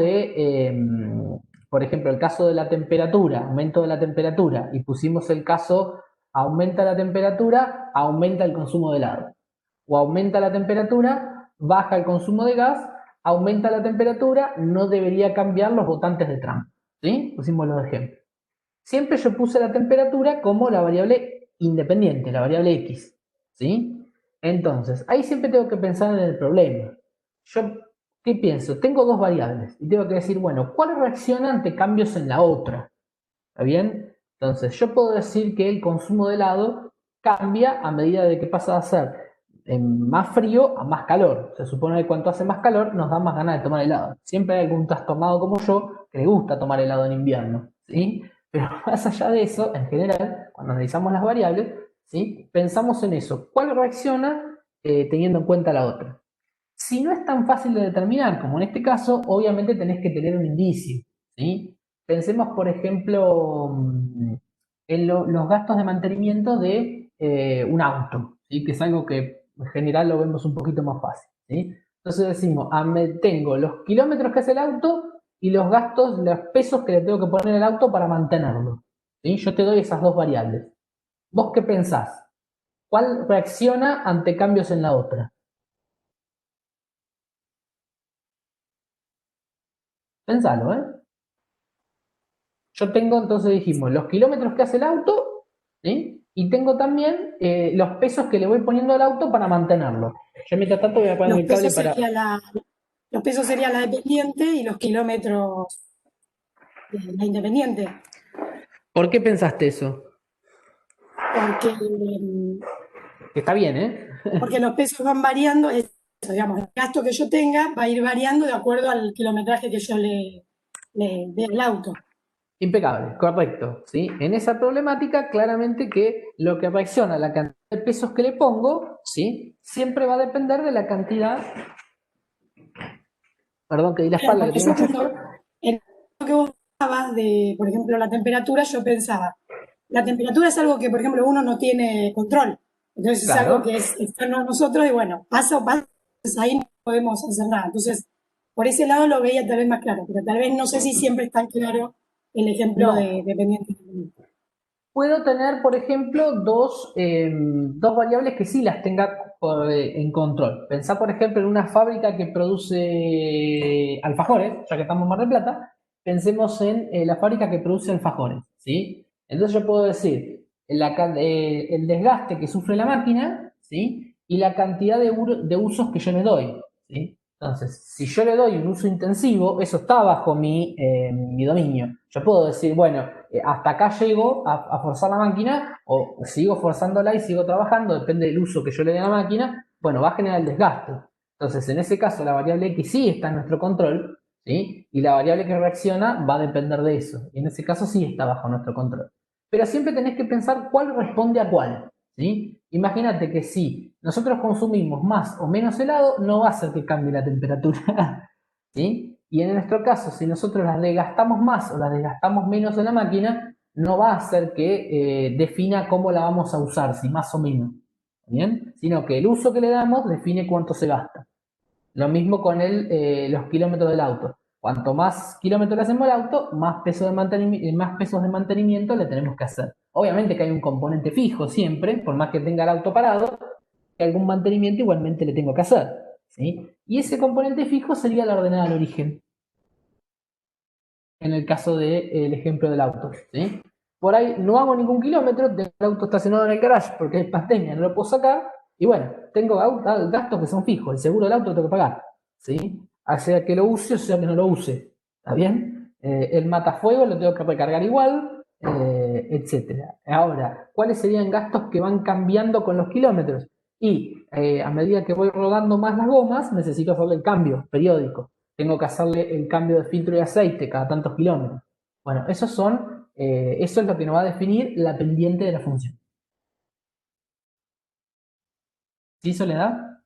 por ejemplo, el caso de la temperatura, aumento de la temperatura, y pusimos el caso aumenta la temperatura, aumenta el consumo de helado. O aumenta la temperatura, baja el consumo de gas, aumenta la temperatura, no debería cambiar los votantes de Trump. ¿Sí? Pusimos los ejemplos. Siempre yo puse la temperatura como la variable independiente, la variable X. ¿Sí? Entonces, ahí siempre tengo que pensar en el problema. Yo, ¿qué pienso? Tengo dos variables y tengo que decir, bueno, ¿cuál reacciona ante cambios en la otra? ¿Está bien? Entonces, yo puedo decir que el consumo de helado cambia a medida de que pasa a ser más frío a más calor. Se supone que cuanto hace más calor nos da más ganas de tomar helado. Siempre hay algún trastornado como yo que le gusta tomar helado en invierno, ¿sí? Pero más allá de eso, en general, cuando analizamos las variables, ¿sí? Pensamos en eso. ¿Cuál reacciona teniendo en cuenta la otra? Si no es tan fácil de determinar, como en este caso, obviamente tenés que tener un indicio, ¿sí? Pensemos, por ejemplo, en los gastos de mantenimiento de un auto, ¿sí? Que es algo que en general lo vemos un poquito más fácil, ¿sí? Entonces decimos, tengo los kilómetros que hace el auto y los gastos, los pesos que le tengo que poner al auto para mantenerlo, ¿sí? Yo te doy esas dos variables. ¿Vos qué pensás? ¿Cuál reacciona ante cambios en la otra? Pensalo, ¿eh? Yo tengo, entonces dijimos, los kilómetros que hace el auto, ¿sí? Y tengo también los pesos que le voy poniendo al auto para mantenerlo. Yo mientras tanto voy a poner Los el cable pesos para... sería los pesos sería la dependiente y los kilómetros la independiente, ¿Por qué pensaste eso? porque, Que está bien, ¿eh? porque los pesos van variando, digamos, el gasto que yo tenga va a ir variando de acuerdo al kilometraje que yo le dé al auto. Impecable, correcto, ¿sí? En esa problemática, claramente que lo que reacciona a la cantidad de pesos que le pongo, ¿sí? Siempre va a depender de la cantidad... Perdón, que di la Claro, espalda, que porque tengo yo mucho cuando, frío. en lo que vos hablabas de, por ejemplo, la temperatura, yo pensaba, la temperatura es algo que, por ejemplo, uno no tiene control. Entonces es algo que Claro. es externo a nosotros y bueno, pasa o pasa, pues ahí no podemos hacer nada. Entonces, por ese lado lo veía tal vez más claro, pero tal vez no sé si siempre es tan claro el ejemplo de No, dependiente. puedo tener, por ejemplo, dos variables que sí las tenga en control. Pensá, por ejemplo, en una fábrica que produce alfajores, ya que estamos en Mar del Plata, pensemos en la fábrica que produce alfajores, ¿sí? Entonces yo puedo decir el desgaste que sufre la máquina, ¿sí? Y la cantidad de usos que yo le doy, ¿sí? Entonces, si yo le doy un uso intensivo, eso está bajo mi dominio. Yo puedo decir, bueno, hasta acá llego a forzar la máquina o sigo forzándola y sigo trabajando, depende del uso que yo le dé a la máquina, bueno, va a generar el desgaste. Entonces, en ese caso, la variable X sí está en nuestro control, ¿sí? Y la variable que reacciona va a depender de eso. Y en ese caso sí está bajo nuestro control. Pero siempre tenés que pensar cuál responde a cuál, ¿sí? Imagínate que si nosotros consumimos más o menos helado, no va a hacer que cambie la temperatura, ¿sí? Y en nuestro caso, si nosotros las desgastamos más o las desgastamos menos en la máquina, no va a hacer que defina cómo la vamos a usar, si más o menos, ¿bien? Sino que el uso que le damos define cuánto se gasta. Lo mismo con los kilómetros del auto. Cuanto más kilómetros le hacemos al auto, más pesos de mantenimiento le tenemos que hacer. Obviamente que hay un componente fijo siempre, por más que tenga el auto parado, que algún mantenimiento igualmente le tengo que hacer, ¿sí? Y ese componente fijo sería la ordenada al origen. en el caso del ejemplo del auto, ¿sí? Por ahí no hago ningún kilómetro, tengo el auto estacionado en el garage porque es pandemia, no lo puedo sacar, y bueno, tengo gastos que son fijos, el seguro del auto lo tengo que pagar, ¿sí? O sea que lo use o sea que no lo use, ¿está bien? El matafuego lo tengo que recargar igual, etcétera. Ahora, ¿cuáles serían gastos que van cambiando con los kilómetros? Y a medida que voy rodando más las gomas, necesito hacerle el cambio periódico. Tengo que hacerle el cambio de filtro y aceite cada tantos kilómetros. Bueno, eso es lo que nos va a definir la pendiente de la función. ¿Sí, Soledad?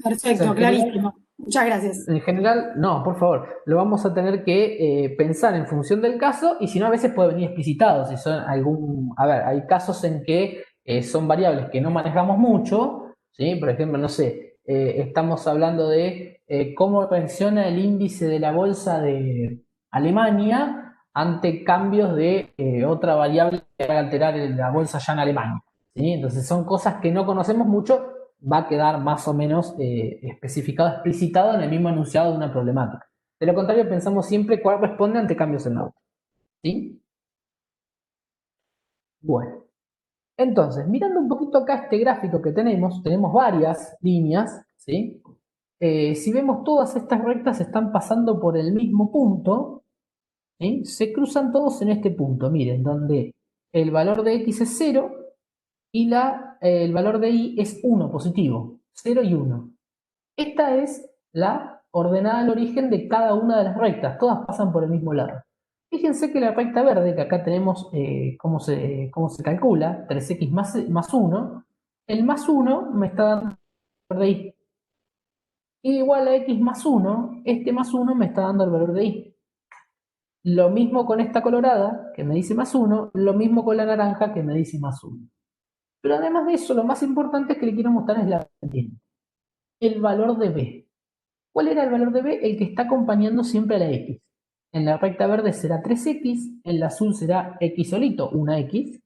Perfecto, clarísimo. Muchas gracias. En general, no, por favor, lo vamos a tener que pensar en función del caso y si no, a veces puede venir explicitado. Si son a ver, hay casos en que son variables que no manejamos mucho, ¿sí? Por ejemplo, no sé, estamos hablando de cómo reacciona el índice de la bolsa de Alemania ante cambios de otra variable que va a alterar la bolsa ya en Alemania, ¿sí? Entonces son cosas que no conocemos mucho, va a quedar más o menos especificado, explicitado en el mismo enunciado de una problemática. De lo contrario, pensamos siempre cuál responde ante cambios en la otra. ¿Sí? Bueno, entonces, mirando un poquito acá este gráfico que tenemos varias líneas, ¿sí? Si vemos todas estas rectas están pasando por el mismo punto, ¿sí? Se cruzan todos en este punto, miren, donde el valor de x es 0 y el valor de y es 1 positivo, 0 y 1. Esta es la ordenada al origen de cada una de las rectas, todas pasan por el mismo lado. Fíjense que la recta verde, que acá tenemos cómo se calcula, 3x más 1, el más 1 me está dando el valor de y. Y igual a x más 1, este más 1 me está dando el valor de y. Lo mismo con esta colorada, que me dice más 1, lo mismo con la naranja, que me dice más 1. Pero además de eso, lo más importante es que le quiero mostrar es la pendiente, el valor de b. ¿Cuál era el valor de b? El que está acompañando siempre a la x. En la recta verde será 3x, en la azul será x solito, una x,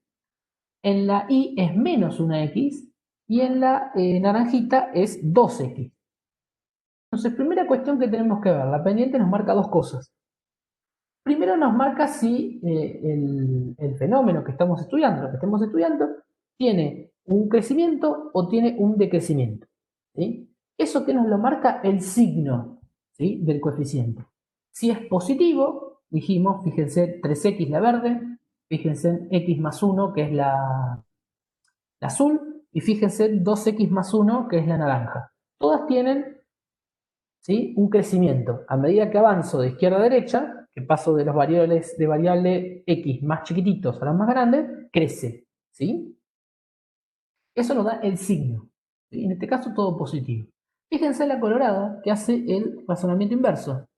en la y es menos una x, y en la naranjita es 2x. Entonces, primera cuestión que tenemos que ver, la pendiente nos marca dos cosas. Primero nos marca si el fenómeno que estamos estudiando, lo que estamos estudiando, tiene un crecimiento o tiene un decrecimiento, ¿sí? Eso que nos lo marca el signo, ¿sí?, del coeficiente. Si es positivo, dijimos, fíjense 3x la verde, fíjense en x más 1 que es la azul, y fíjense 2x más 1 que es la naranja. Todas tienen, ¿sí?, un crecimiento. A medida que avanzo de izquierda a derecha, que paso de los variables de variable x más chiquititos a las más grandes, crece, ¿sí? Eso nos da el signo, ¿sí? En este caso todo positivo. Fíjense la colorada que hace el razonamiento inverso.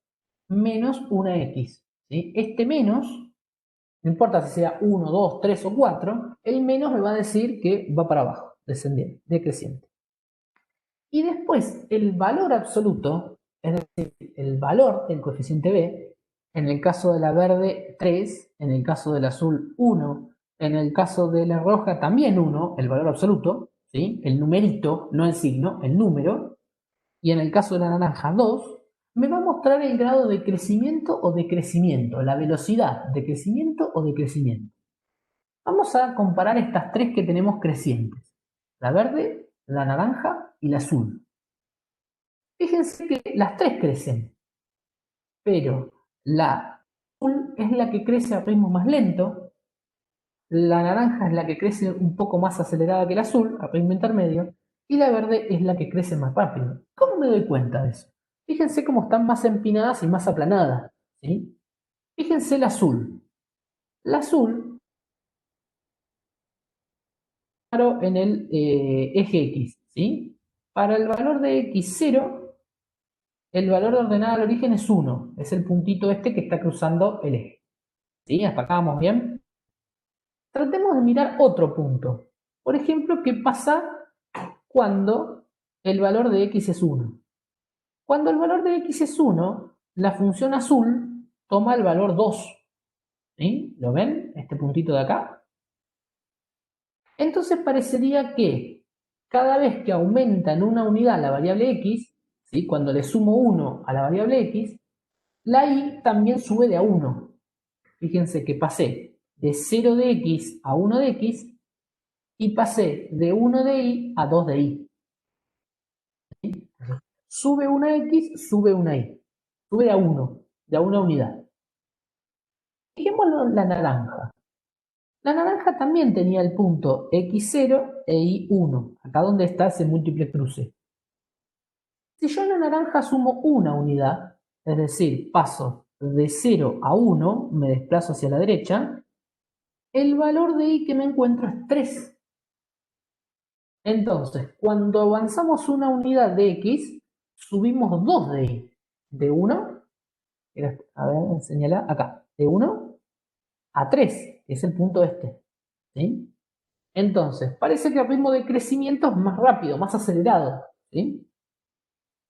Menos una x, ¿sí? Este menos, no importa si sea 1, 2, 3 o 4, el menos me va a decir que va para abajo, descendiente, decreciente. Y después el valor absoluto, es decir, el valor del coeficiente b, en el caso de la verde 3, en el caso del azul 1, en el caso de la roja también 1, el valor absoluto, ¿sí?, el numerito, no el signo, el número, y en el caso de la naranja 2, me va a mostrar el grado de crecimiento o decrecimiento, la velocidad de crecimiento o decrecimiento. Vamos a comparar estas tres que tenemos crecientes, la verde, la naranja y la azul. Fíjense que las tres crecen, pero la azul es la que crece a ritmo más lento, la naranja es la que crece un poco más acelerada que el azul, a ritmo intermedio, y la verde es la que crece más rápido. ¿Cómo me doy cuenta de eso? Fíjense cómo están más empinadas y más aplanadas, ¿sí? Fíjense el azul. La azul, claro, en el eje X, ¿sí? Para el valor de X0, el valor de ordenada al origen es 1, es el puntito este que está cruzando el eje. ¿Sí? ¿Hasta acá vamos bien? Tratemos de mirar otro punto. Por ejemplo, ¿qué pasa cuando el valor de x es 1? Cuando el valor de x es 1, la función azul toma el valor 2. ¿Sí? ¿Lo ven? Este puntito de acá. Entonces parecería que cada vez que aumenta en una unidad la variable x, ¿sí?, cuando le sumo 1 a la variable x, la y también sube de a 1. fíjense que pasé de 0 de x a 1 de x y pasé de 1 de y a 2 de y. ¿Sí? Sube una x, sube una y. Sube a 1, de a una unidad. Fijémonos en la naranja. La naranja también tenía el punto x0 e y1, acá donde está ese múltiple cruce. Si yo en la naranja sumo una unidad, es decir, paso de 0 a 1, me desplazo hacia la derecha, el valor de y que me encuentro es 3. Entonces, cuando avanzamos una unidad de x, subimos 2 de y. De 1, a ver, señala acá, de 1 a 3, que es el punto este. ¿Sí? Entonces, parece que el ritmo de crecimiento es más rápido, más acelerado. ¿Sí?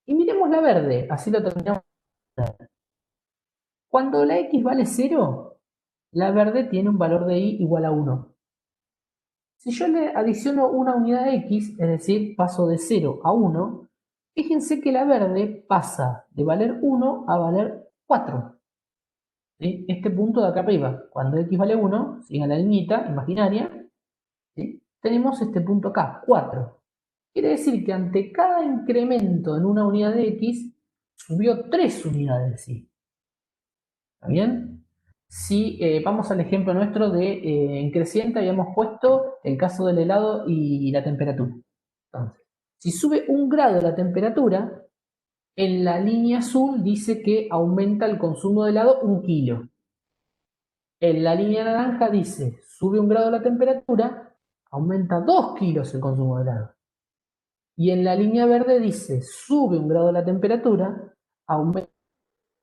Y miremos la verde, así lo terminamos. Cuando la x vale 0, la verde tiene un valor de y igual a 1. Si yo le adiciono una unidad de x, es decir, paso de 0 a 1, fíjense que la verde pasa de valer 1 a valer 4. ¿Sí? Este punto de acá arriba, cuando x vale 1, sigue la liñita imaginaria, ¿sí? Tenemos este punto acá, 4. Quiere decir que ante cada incremento en una unidad de x, subió 3 unidades de y. ¿Está bien? Si vamos al ejemplo nuestro de en creciente, habíamos puesto el caso del helado y la temperatura. Entonces, si sube 1 grado la temperatura, en la línea azul dice que aumenta el consumo de helado 1 kilo. En la línea naranja dice, sube 1 grado la temperatura, aumenta 2 kilos el consumo de helado. Y en la línea verde dice, sube 1 grado la temperatura, aumenta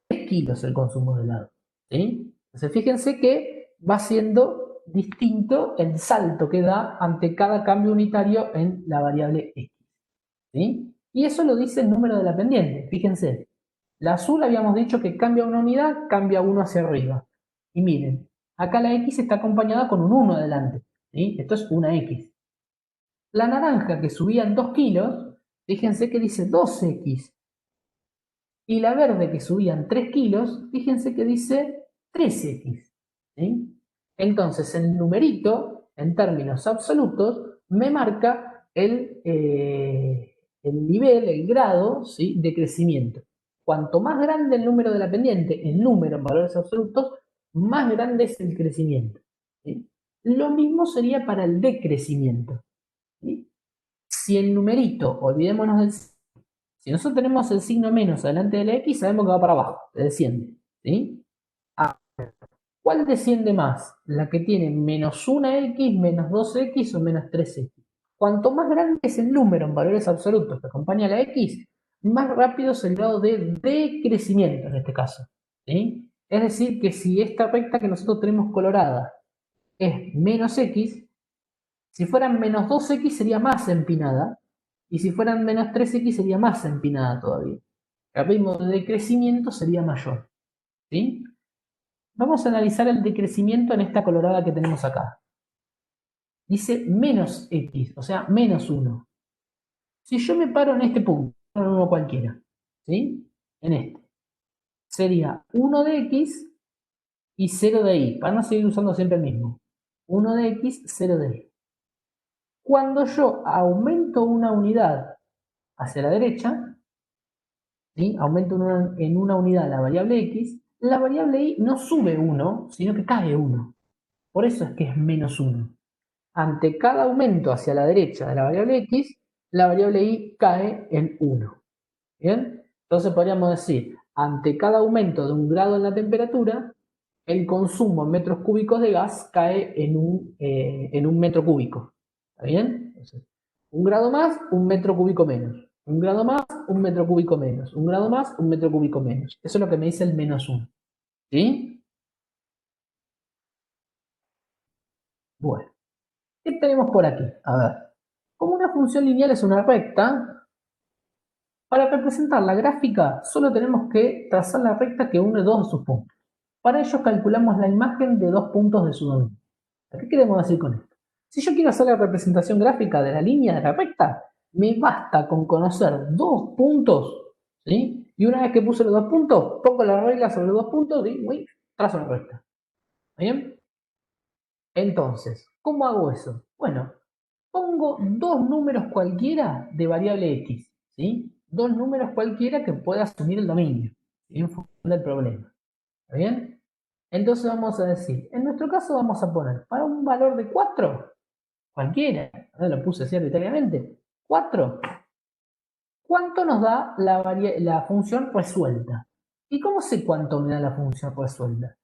3 kilos el consumo de helado. ¿Sí? Entonces fíjense que va siendo distinto el salto que da ante cada cambio unitario en la variable x. ¿Sí? Y eso lo dice el número de la pendiente. Fíjense, la azul habíamos dicho que cambia una unidad, cambia 1 hacia arriba. Y miren, acá la x está acompañada con un 1 adelante. ¿Sí? Esto es una x. La naranja que subía en 2 kilos, fíjense que dice 2x. Y la verde que subía en 3 kilos, fíjense que dice 3x. ¿Sí? Entonces el numerito, en términos absolutos, me marca el nivel, el grado, ¿sí?, de crecimiento. Cuanto más grande el número de la pendiente, el número en valores absolutos, más grande es el crecimiento. ¿Sí? Lo mismo sería para el decrecimiento. ¿Sí? Si el numerito, olvidémonos del... Si nosotros tenemos el signo menos adelante de la x, sabemos que va para abajo, desciende. ¿Sí? ¿Cuál desciende más? ¿La que tiene menos 1x, menos 2x o menos 3x? Cuanto más grande es el número en valores absolutos que acompaña a la x, más rápido es el grado de decrecimiento en este caso. ¿Sí? Es decir, que si esta recta que nosotros tenemos colorada es menos x, si fueran menos 2x sería más empinada, y si fueran menos 3x sería más empinada todavía. El ritmo de decrecimiento sería mayor. ¿Sí? Vamos a analizar el decrecimiento en esta colorada que tenemos acá. Dice menos x, o sea, menos 1. Si yo me paro en este punto, en uno cualquiera, ¿sí? En este, sería 1 de x y 0 de y, para no seguir usando siempre el mismo. 1 de x, 0 de y. Cuando yo aumento una unidad hacia la derecha, ¿sí?, aumento en una unidad la variable x, la variable y no sube 1, sino que cae 1. Por eso es que es menos 1. Ante cada aumento hacia la derecha de la variable x, la variable y cae en 1. ¿Bien? Entonces podríamos decir, ante cada aumento de 1 grado en la temperatura, el consumo en metros cúbicos de gas cae en un metro cúbico. ¿Está bien? Entonces, 1 grado más, 1 metro cúbico menos. 1 grado más, 1 metro cúbico menos. 1 grado más, 1 metro cúbico menos. Eso es lo que me dice el menos 1. ¿Sí? Bueno. ¿Qué tenemos por aquí? A ver. Como una función lineal es una recta, para representar la gráfica solo tenemos que trazar la recta que une dos de sus puntos. Para ello calculamos la imagen de dos puntos de su dominio. ¿Qué queremos decir con esto? Si yo quiero hacer la representación gráfica de la línea de la recta, me basta con conocer dos puntos, ¿sí? Y una vez que puse los dos puntos, pongo la regla sobre los dos puntos y trazo la recta. ¿Bien? Entonces, ¿cómo hago eso? Bueno, pongo dos números cualquiera de variable x, ¿sí? Dos números cualquiera que pueda asumir el dominio, ¿sí? En función del problema. ¿Está bien? Entonces vamos a decir, en nuestro caso vamos a poner para un valor de 4, cualquiera, ahora lo puse así arbitrariamente, 4, ¿cuánto nos da la función resuelta? ¿Y cómo sé cuánto me da la función resuelta?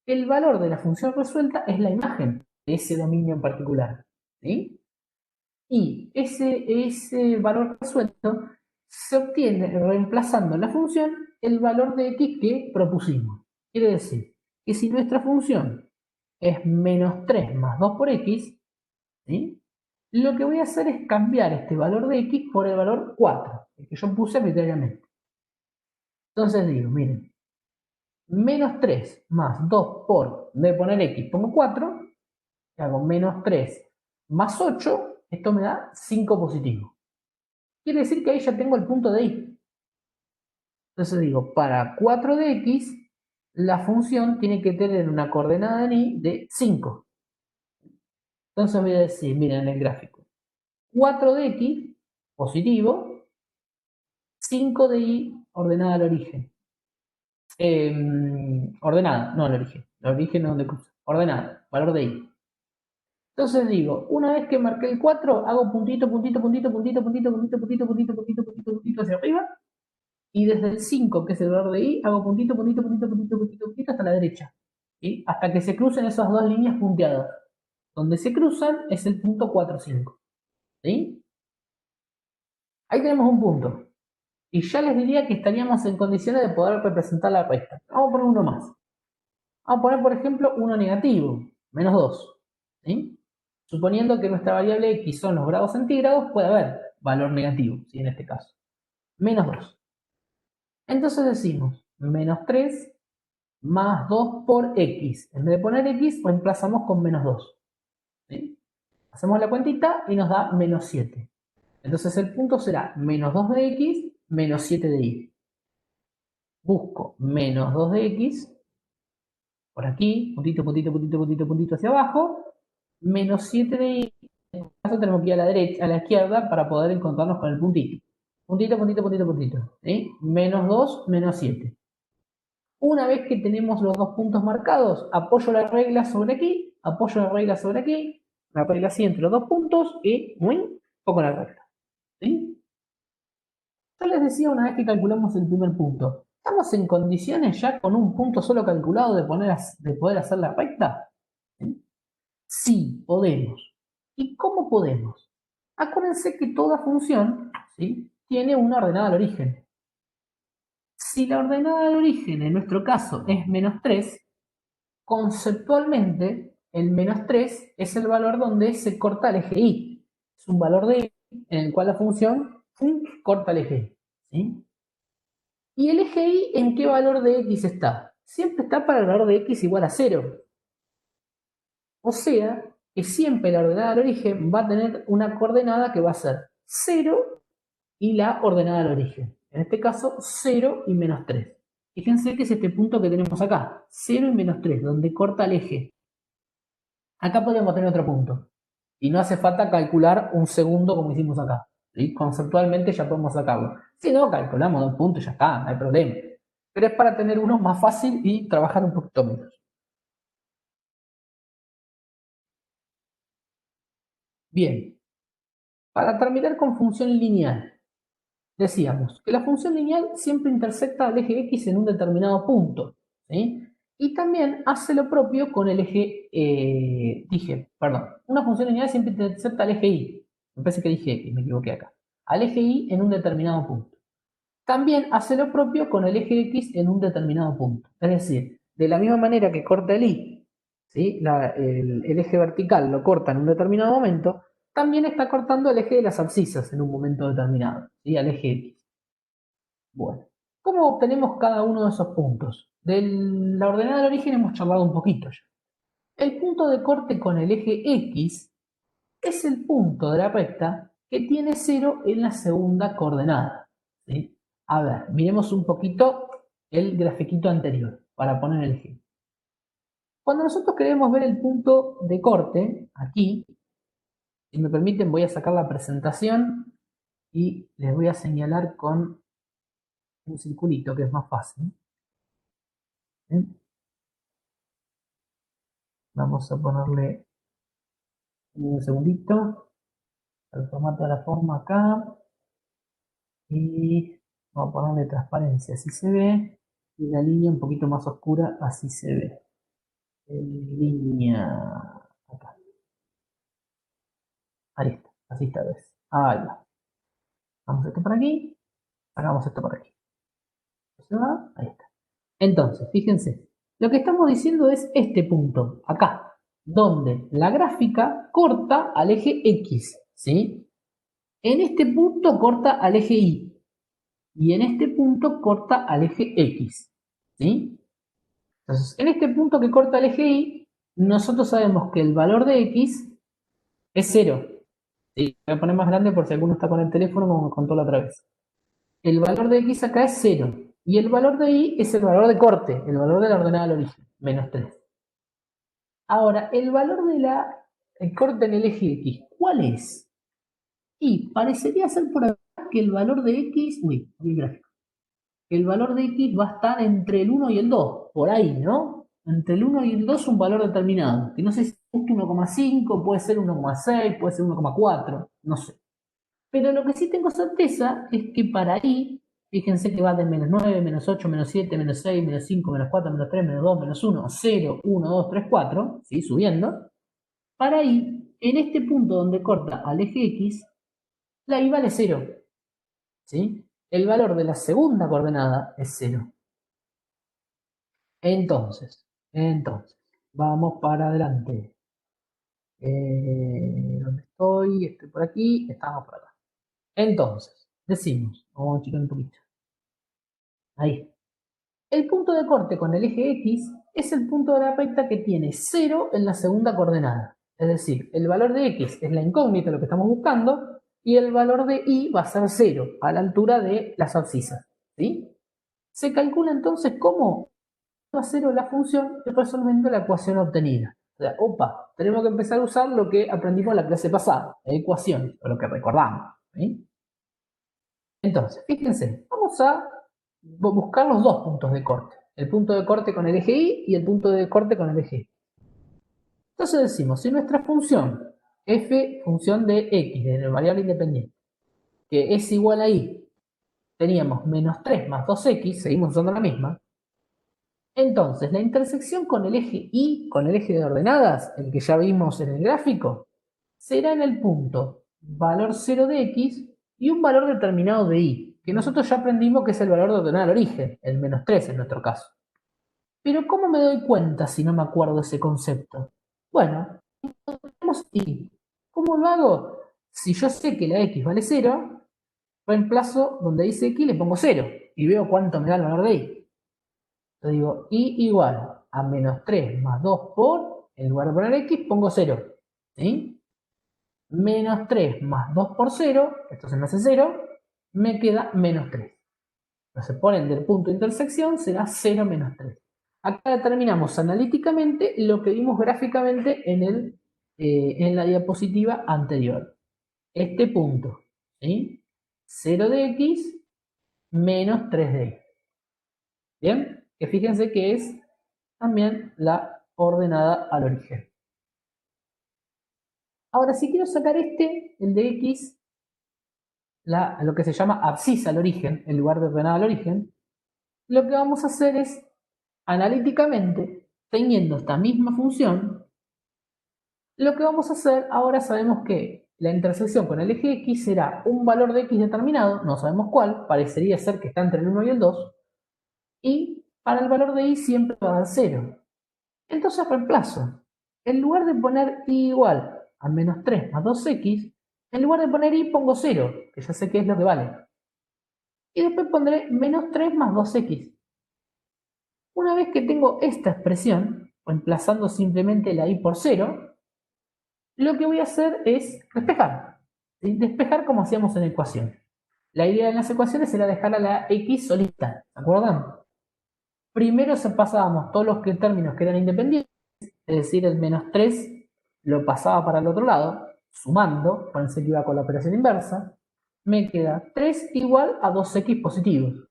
El valor de la función resuelta es la imagen de ese dominio en particular, ¿sí? Y ese valor resuelto se obtiene reemplazando en la función el valor de x que propusimos. Quiere decir que si nuestra función es menos 3 más 2 por x, ¿sí? Lo que voy a hacer es cambiar este valor de x por el valor 4, el que yo puse arbitrariamente. Entonces digo, miren, menos 3 más 2 por, en vez de poner x, pongo 4, y hago menos 3 más 8, esto me da 5 positivo. Quiere decir que ahí ya tengo el punto de y. Entonces digo, para 4 de x, la función tiene que tener una coordenada en y de 5. Entonces voy a decir, miren en el gráfico, 4 de x, positivo, 5 de y ordenada al origen. Ordenada, no al origen. El origen es donde cruza. Ordenada, valor de y. Entonces digo, una vez que marqué el 4, hago puntito, puntito, puntito, puntito, puntito, puntito, puntito, puntito, puntito, puntito, puntito hacia arriba. Y desde el 5, que es el valor de y, hago puntito, puntito, puntito, puntito, puntito, puntito hasta la derecha. ¿Sí? Hasta que se crucen esas dos líneas punteadas. Donde se cruzan es el punto 4, 5. ¿Sí? Ahí tenemos un punto. Y ya les diría que estaríamos en condiciones de poder representar la recta. Vamos a poner uno más. Vamos a poner, por ejemplo, uno negativo, menos 2. ¿Sí? Suponiendo que nuestra variable x son los grados centígrados, puede haber valor negativo, ¿sí? En este caso. Menos 2. Entonces decimos, menos 3 más 2 por x. En vez de poner x, reemplazamos con menos 2. ¿Sí? Hacemos la cuentita y nos da menos 7. Entonces el punto será menos 2 de x menos 7 de y. Busco menos 2 de x por aquí, puntito, puntito, puntito, puntito, puntito hacia abajo, menos 7 de y. En este caso tenemos que ir a la derecha, a la izquierda para poder encontrarnos con el puntito. Puntito, puntito, puntito, puntito. ¿Sí? Menos 2, menos 7. Una vez que tenemos los dos puntos marcados, apoyo la regla sobre aquí, apoyo la regla sobre aquí, la regla así entre los dos puntos y pongo la regla. ¿Sí? Yo les decía una vez que calculamos el primer punto, ¿estamos en condiciones ya con un punto solo calculado de poder hacer la recta? ¿Sí? Sí, podemos. ¿Y cómo podemos? Acuérdense que toda función, ¿sí?, tiene una ordenada al origen. Si la ordenada al origen en nuestro caso es menos 3, conceptualmente el menos 3 es el valor donde se corta el eje y. Es un valor de y en el cual la función corta el eje y. ¿Sí? ¿Y el eje y en qué valor de x está? Siempre está para el valor de x igual a 0. O sea, que siempre la ordenada al origen va a tener una coordenada que va a ser 0 y la ordenada al origen. En este caso, 0 y menos 3. Fíjense que es este punto que tenemos acá, 0 y menos 3, donde corta el eje. Acá podríamos tener otro punto. Y no hace falta calcular un segundo como hicimos acá. ¿Sí? Conceptualmente ya podemos sacarlo. Si no, calculamos dos puntos y ya está, no hay problema. Pero es para tener uno más fácil y trabajar un poquito menos. Bien. Para terminar con función lineal, decíamos que la función lineal siempre intersecta al eje x en un determinado punto. ¿Sí? Y también hace lo propio con el eje, una función lineal siempre intersecta al eje y. Me parece que dije x, me equivoqué acá. Al eje y en un determinado punto. También hace lo propio con el eje x en un determinado punto. Es decir, de la misma manera que corta el y, ¿sí?, el eje vertical lo corta en un determinado momento, también está cortando el eje de las abscisas en un momento determinado, ¿sí?, al eje x. Bueno, ¿cómo obtenemos cada uno de esos puntos? De la ordenada del origen hemos charlado un poquito ya. El punto de corte con el eje x es el punto de la recta que tiene 0 en la segunda coordenada. ¿Sí? A ver, miremos un poquito el grafiquito anterior para poner el ejemplo. Cuando nosotros queremos ver el punto de corte, aquí, si me permiten voy a sacar la presentación y les voy a señalar con un circulito que es más fácil. ¿Bien? Vamos a ponerle un segundito el formato de la forma acá y vamos a ponerle transparencia, así se ve, y la línea un poquito más oscura, así se ve. Línea acá. Ahí está, así está, ¿ves? Ahí va. Vamos esto por aquí, hagamos esto por aquí. ¿Se va? Ahí está. Entonces, fíjense, lo que estamos diciendo es este punto, acá, donde la gráfica corta al eje X, ¿sí? En este punto corta al eje Y y en este punto corta al eje X, ¿sí? Entonces, en este punto que corta el eje Y, nosotros sabemos que el valor de X es 0. ¿Sí? Voy a poner más grande por si alguno está con el teléfono como me contó la otra vez. El valor de X acá es 0. Y el valor de Y es el valor de corte, el valor de la ordenada al origen, menos 3. Ahora, el valor de el corte en el eje X, ¿cuál es? Y parecería ser por acá que el valor de X, el gráfico, el valor de X va a estar entre el 1 y el 2, por ahí, ¿no? Entre el 1 y el 2 un valor determinado, que no sé si es 1,5, puede ser 1,6, puede ser 1,4, no sé. Pero lo que sí tengo certeza es que para ahí, fíjense que va de menos 9, menos 8, menos 7, menos 6, menos 5, menos 4, menos 3, menos 2, menos 1, 0, 1, 2, 3, 4, ¿sí? Subiendo. Para ahí, en este punto donde corta al eje X, la Y vale 0, ¿sí? El valor de la segunda coordenada es 0. Entonces, vamos para adelante. ¿Dónde estoy? Estoy por aquí, estamos por acá. Entonces, decimos, vamos a achicar un poquito. Ahí. El punto de corte con el eje X es el punto de la recta que tiene 0 en la segunda coordenada. Es decir, el valor de X es la incógnita, lo que estamos buscando, y el valor de Y va a ser 0, a la altura de las abscisas. ¿Sí? Se calcula entonces cómo a 0 la función resolviendo la ecuación obtenida. O sea, tenemos que empezar a usar lo que aprendimos en la clase pasada, la ecuación, o lo que recordamos. ¿Sí? Entonces, fíjense, vamos a buscar los dos puntos de corte. El punto de corte con el eje Y y el punto de corte con el eje Y. Entonces decimos, si nuestra función, f función de x, de la variable independiente, que es igual a y, teníamos menos 3 más 2x, seguimos usando la misma, entonces la intersección con el eje Y, con el eje de ordenadas, el que ya vimos en el gráfico, será en el punto valor 0 de x y un valor determinado de y, que nosotros ya aprendimos que es el valor de ordenada al origen, el menos 3 en nuestro caso. Pero ¿cómo me doy cuenta si no me acuerdo ese concepto? Bueno, tenemos y. ¿Cómo lo hago? Si yo sé que la x vale 0, reemplazo donde dice x le pongo 0 y veo cuánto me da el valor de y. Yo digo y igual a menos 3 más 2 por, en lugar de poner x, pongo 0. ¿Sí? Menos 3 más 2 por 0, esto se me hace 0, me queda menos 3. Entonces, por ende, el punto de intersección será 0 menos 3. Acá determinamos analíticamente lo que vimos gráficamente en la diapositiva anterior. Este punto, ¿sí? 0 de x menos 3 de y. ¿Bien? Que fíjense que es también la ordenada al origen. Ahora, si quiero sacar el de x, lo que se llama abscisa al origen, en lugar de ordenada al origen, lo que vamos a hacer es, analíticamente, teniendo esta misma función, lo que vamos a hacer, ahora sabemos que la intersección con el eje X será un valor de X determinado, no sabemos cuál, parecería ser que está entre el 1 y el 2, y para el valor de Y siempre va a dar 0. Entonces reemplazo. En lugar de poner Y igual a menos 3 más 2X, en lugar de poner Y pongo 0, que ya sé qué es lo que vale. Y después pondré menos 3 más 2X. Una vez que tengo esta expresión, reemplazando simplemente la Y por 0, lo que voy a hacer es despejar. ¿Sí? Despejar como hacíamos en la ecuación. La idea en las ecuaciones era dejar a la X solita, ¿se acuerdan? Primero se pasábamos todos los términos que eran independientes, es decir, el menos 3 lo pasaba para el otro lado, sumando, pensé que iba con la operación inversa, me queda 3 igual a 2x positivos.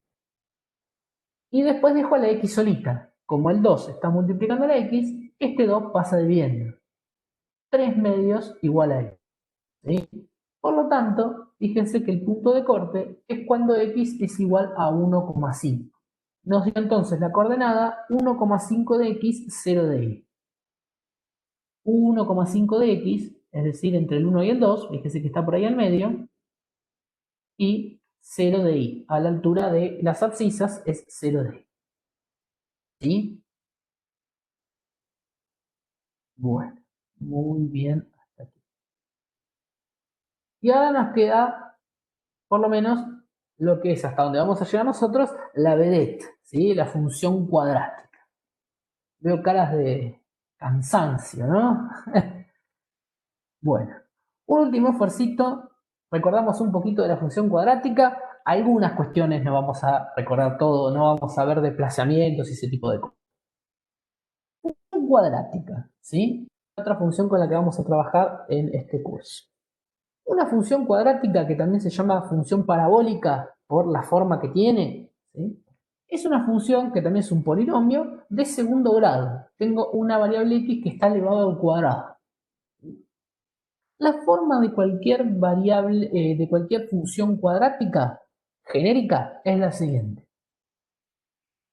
Y después dejo a la x solita. Como el 2 está multiplicando la x, este 2 pasa dividiendo. 3 medios igual a x. ¿Sí? Por lo tanto, fíjense que el punto de corte es cuando x es igual a 1,5. Nos dio entonces la coordenada 1,5 de x, 0 de y. 1,5 de x, es decir, entre el 1 y el 2, fíjense que está por ahí al medio, y 0 de y. A la altura de las abscisas es 0 de y. ¿Sí? Bueno, muy bien hasta aquí. Y ahora nos queda, por lo menos, lo que es hasta donde vamos a llegar nosotros, la vedette, ¿sí? La función cuadrática. Veo caras de cansancio, ¿no? Bueno, un último esfuercito. Recordamos un poquito de la función cuadrática. Algunas cuestiones no vamos a recordar todo, no vamos a ver desplazamientos y ese tipo de cosas. Función cuadrática, ¿sí? Otra función con la que vamos a trabajar en este curso. Una función cuadrática que también se llama función parabólica por la forma que tiene, ¿sí? Es una función que también es un polinomio de segundo grado. Tengo una variable x que está elevada al cuadrado. La forma de cualquier variable, de cualquier función cuadrática genérica es la siguiente.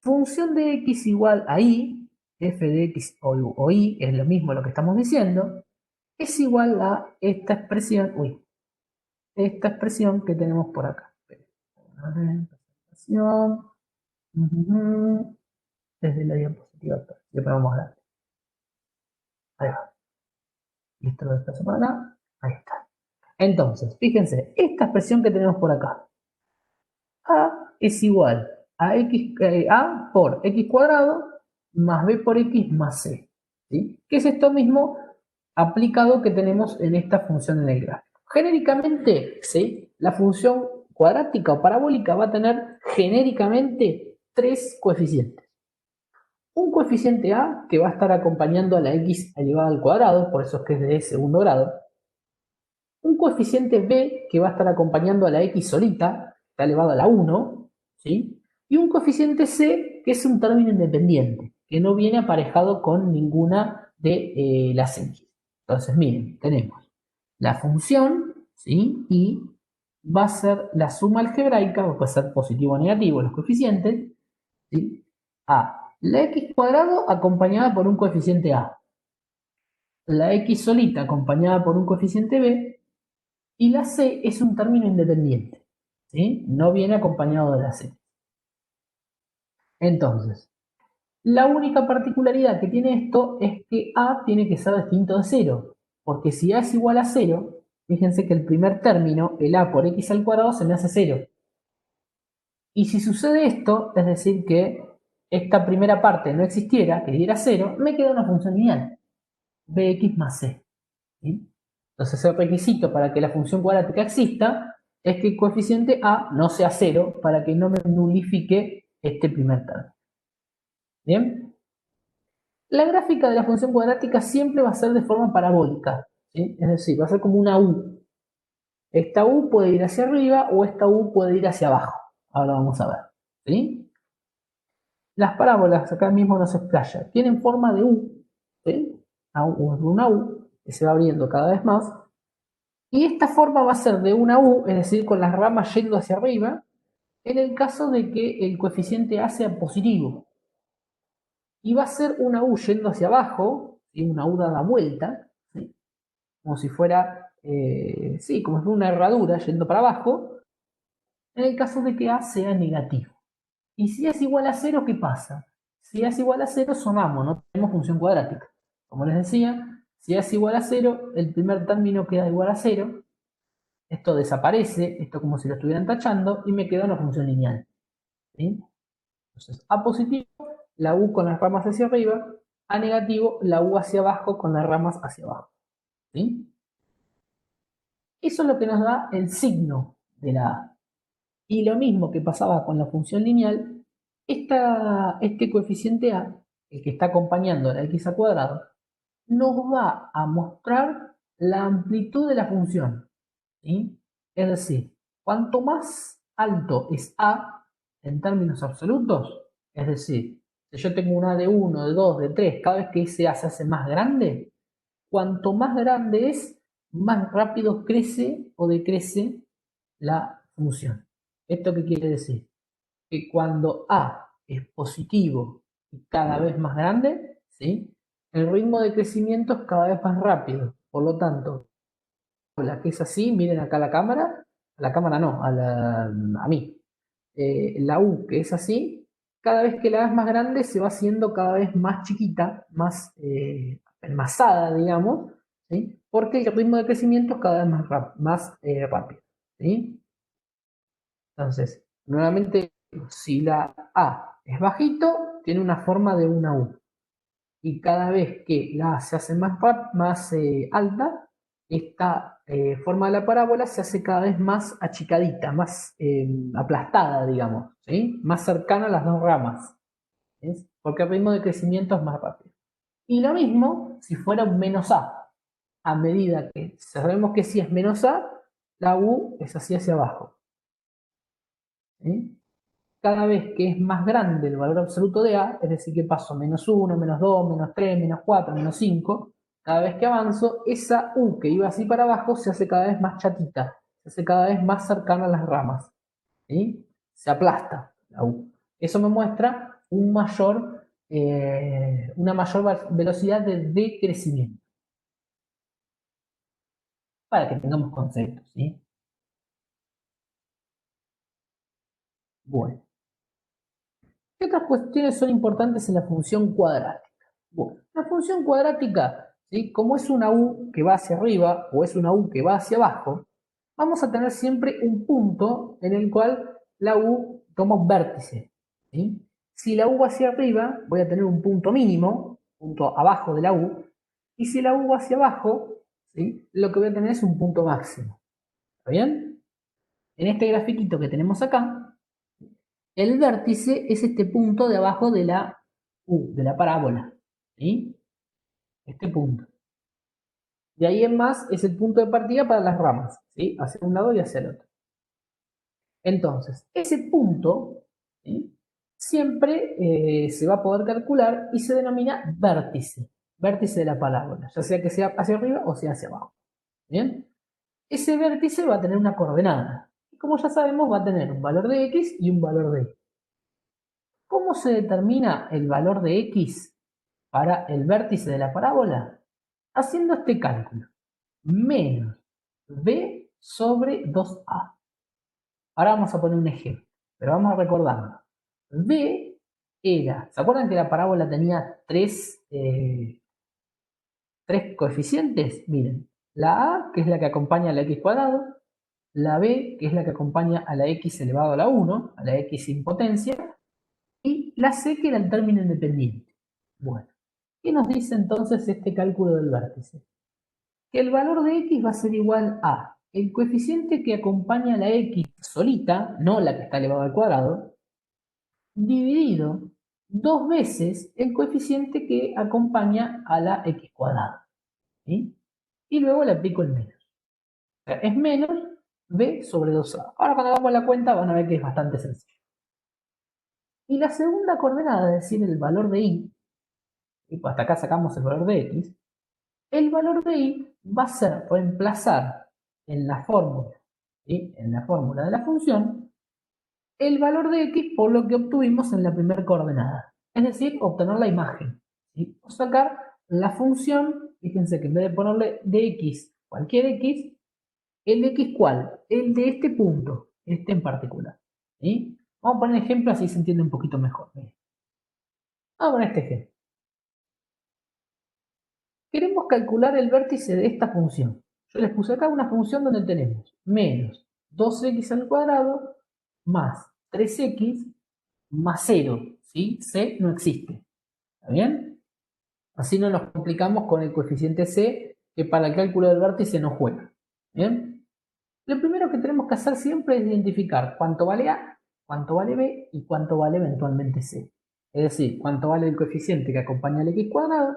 Función de x igual a y, f de x o y, es lo mismo lo que estamos diciendo, es igual a esta expresión, esta expresión que tenemos por acá. Presentación, desde la diapositiva, le ponemos grande. Ahí va. Listo, lo desplazo para acá. Ahí está. Entonces, fíjense, esta expresión que tenemos por acá. A es igual a, a por x cuadrado más b por x más c. ¿Sí? Que es esto mismo aplicado que tenemos en esta función en el gráfico. Genéricamente, ¿sí? La función cuadrática o parabólica va a tener genéricamente tres coeficientes. Un coeficiente a que va a estar acompañando a la x elevada al cuadrado, por eso es que es de segundo grado. Un coeficiente b que va a estar acompañando a la x solita, está elevado a la 1, ¿sí? Y un coeficiente c que es un término independiente, que no viene aparejado con ninguna de las x. Entonces, miren, tenemos la función, ¿sí? Y va a ser la suma algebraica, puede ser positivo o negativo los coeficientes, ¿sí? A la x cuadrado acompañada por un coeficiente a, la x solita acompañada por un coeficiente b, y la c es un término independiente, ¿sí? No viene acompañado de la c. Entonces, la única particularidad que tiene esto es que a tiene que ser distinto de 0, porque si a es igual a 0, fíjense que el primer término, el a por x al cuadrado, se me hace 0. Y si sucede esto, es decir que esta primera parte no existiera, que diera 0, me queda una función lineal, bx más c. ¿Sí? Entonces el requisito para que la función cuadrática exista es que el coeficiente a no sea 0 para que no me nulifique este primer término. ¿Bien? La gráfica de la función cuadrática siempre va a ser de forma parabólica, ¿sí? Es decir, va a ser como una U. Esta U puede ir hacia arriba o esta U puede ir hacia abajo. Ahora vamos a ver. ¿Sí? Las parábolas, acá mismo nos explaya, tienen forma de U. ¿Sí? Una U que se va abriendo cada vez más. Y esta forma va a ser de una U, es decir, con las ramas yendo hacia arriba, en el caso de que el coeficiente A sea positivo. Y va a ser una U yendo hacia abajo, ¿sí? Una U dada vuelta, ¿sí? Como si fuera, sí, como si fuera una herradura yendo para abajo, en el caso de que A sea negativo. Y si A es igual a 0, ¿qué pasa? Si A es igual a 0, sumamos, no tenemos función cuadrática. Como les decía, si A es igual a 0, el primer término queda igual a 0, esto desaparece, esto como si lo estuvieran tachando, y me queda una función lineal. ¿Sí? Entonces, A positivo, la U con las ramas hacia arriba, A negativo, la U hacia abajo con las ramas hacia abajo. ¿Sí? Eso es lo que nos da el signo de la A. Y lo mismo que pasaba con la función lineal, este coeficiente A, el que está acompañando a la x al cuadrado, nos va a mostrar la amplitud de la función, ¿sí? Es decir, cuanto más alto es a en términos absolutos, es decir, si yo tengo un a de 1, de 2, de 3, cada vez que ese a se hace más grande, cuanto más grande es, más rápido crece o decrece la función. ¿Esto qué quiere decir? Que cuando a es positivo y cada vez más grande, ¿sí? El ritmo de crecimiento es cada vez más rápido. Por lo tanto, la que es así, miren acá a la cámara no, a mí. La U que es así, cada vez que la hagas más grande se va haciendo cada vez más chiquita, más enmasada, digamos, ¿sí? Porque el ritmo de crecimiento es cada vez más rápido, ¿sí? Entonces, nuevamente, si la A es bajito, tiene una forma de una U. Y cada vez que la A se hace más alta, esta forma de la parábola se hace cada vez más achicadita, más aplastada, digamos, ¿sí? Más cercana a las dos ramas, ¿ves? Porque el ritmo de crecimiento es más rápido. Y lo mismo si fuera un menos A. A medida que sabemos que si es menos A, la U es así hacia abajo, ¿sí? Cada vez que es más grande el valor absoluto de A, es decir, que paso menos 1, menos 2, menos 3, menos 4, menos 5, cada vez que avanzo, esa U que iba así para abajo se hace cada vez más chatita, se hace cada vez más cercana a las ramas, ¿sí? Se aplasta la U. Eso me muestra una mayor velocidad de decrecimiento, para que tengamos conceptos, ¿sí? Bueno. ¿Qué otras cuestiones son importantes en la función cuadrática? Bueno, la función cuadrática, ¿sí? Como es una u que va hacia arriba o es una u que va hacia abajo, vamos a tener siempre un punto en el cual la u toma un vértice, ¿sí? Si la u va hacia arriba, voy a tener un punto mínimo, punto abajo de la u, y si la u va hacia abajo, ¿sí? Lo que voy a tener es un punto máximo. ¿Está bien? En este grafiquito que tenemos acá, el vértice es este punto de abajo de la U, de la parábola, ¿sí? Este punto. De ahí en más es el punto de partida para las ramas, ¿sí? Hacia un lado y hacia el otro. Entonces, ese punto, ¿sí? Siempre se va a poder calcular y se denomina vértice, vértice de la parábola, ya sea que sea hacia arriba o sea hacia abajo. ¿Bien? Ese vértice va a tener una coordenada. Y como ya sabemos, va a tener un valor de X y un valor de Y. ¿Cómo se determina el valor de X para el vértice de la parábola? Haciendo este cálculo. Menos B sobre 2A. Ahora vamos a poner un ejemplo, pero vamos a recordarlo. B era, ¿se acuerdan que la parábola tenía tres coeficientes? Miren, la A, que es la que acompaña a la x cuadrado, la B, que es la que acompaña a la x elevado a la 1, a la x sin potencia, y la C, que era el término independiente. Bueno, ¿qué nos dice entonces este cálculo del vértice? Que el valor de x va a ser igual a el coeficiente que acompaña a la x solita, no la que está elevado al cuadrado, dividido dos veces el coeficiente que acompaña a la x cuadrada, ¿sí? Y luego le aplico el menos. O sea, es menos b sobre 2a. Ahora cuando hagamos la cuenta van a ver que es bastante sencillo. Y la segunda coordenada, es decir, el valor de y pues hasta acá sacamos el valor de x, el valor de y va a ser reemplazar en la fórmula, ¿sí? En la fórmula de la función, el valor de x por lo que obtuvimos en la primera coordenada. Es decir, obtener la imagen, ¿sí? O sacar la función, fíjense que en vez de ponerle de x, cualquier x, el de x cuál, el de este punto, este en particular, ¿sí? Vamos a poner ejemplo así se entiende un poquito mejor. Vamos a poner este ejemplo. Queremos calcular el vértice de esta función. Yo les puse acá una función donde tenemos menos 2x al cuadrado más 3x más 0. ¿Sí? C no existe. ¿Está bien? Así no nos complicamos con el coeficiente C, que para el cálculo del vértice no juega. ¿Bien? Lo primero que tenemos que hacer siempre es identificar cuánto vale A, cuánto vale B y cuánto vale eventualmente C. Es decir, cuánto vale el coeficiente que acompaña al x cuadrado,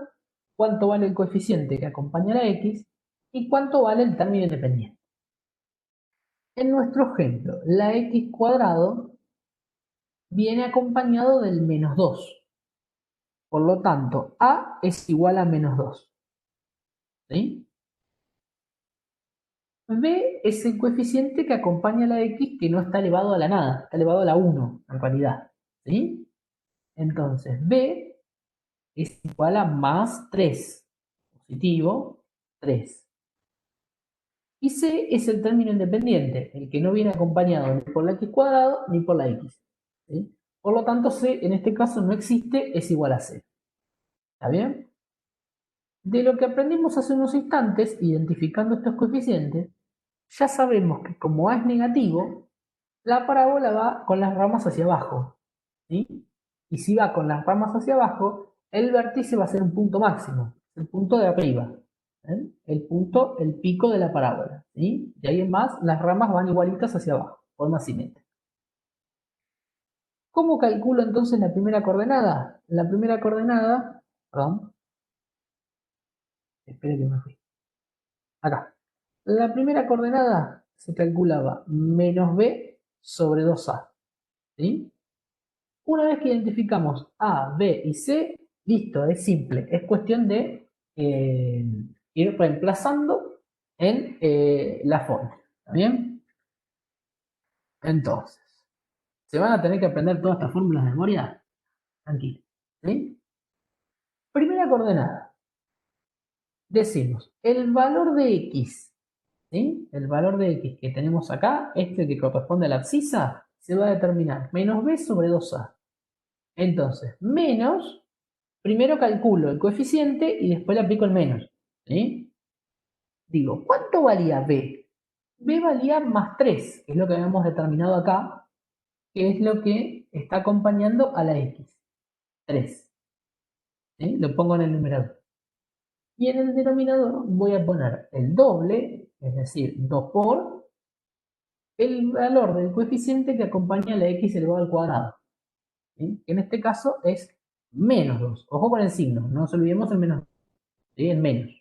cuánto vale el coeficiente que acompaña a la x y cuánto vale el término independiente. En nuestro ejemplo, la x cuadrado viene acompañado del menos 2. Por lo tanto, a es igual a menos 2. ¿Sí? B es el coeficiente que acompaña a la x que no está elevado a la nada, está elevado a la 1 en realidad. ¿Sí? Entonces, B es igual a más 3. Positivo, 3. Y C es el término independiente, el que no viene acompañado ni por la x cuadrado ni por la x. ¿Sí? Por lo tanto, C en este caso no existe, es igual a 0. ¿Está bien? De lo que aprendimos hace unos instantes, identificando estos coeficientes, ya sabemos que como A es negativo, la parábola va con las ramas hacia abajo. ¿Sí? Y si va con las ramas hacia abajo, el vértice va a ser un punto máximo, el punto de arriba. El pico de la parábola. ¿Sí? De ahí en más, las ramas van igualitas hacia abajo, forma simétrica. ¿Cómo calculo entonces la primera coordenada? La primera coordenada, perdón, espere que me fui. Acá. La primera coordenada se calculaba menos b sobre 2a. ¿Sí? Una vez que identificamos A, B y C, listo, es simple. Es cuestión de ir reemplazando en la forma. ¿Está bien? Entonces, ¿se van a tener que aprender todas estas fórmulas de memoria? Tranquilo. ¿Sí? Primera coordenada. Decimos, el valor de X, ¿sí? El valor de X que tenemos acá, este que corresponde a la abscisa, se va a determinar menos B sobre 2A. Entonces, menos, primero calculo el coeficiente y después le aplico el menos. ¿Sí? Digo, ¿cuánto valía B? B valía más 3, que es lo que habíamos determinado acá, que es lo que está acompañando a la X. 3. ¿Sí? Lo pongo en el numerador. Y en el denominador voy a poner el doble, es decir, 2 por el valor del coeficiente que acompaña a la X elevado al cuadrado. ¿Sí? En este caso es menos 2. Ojo con el signo, no nos olvidemos el menos 2. ¿Sí? El menos.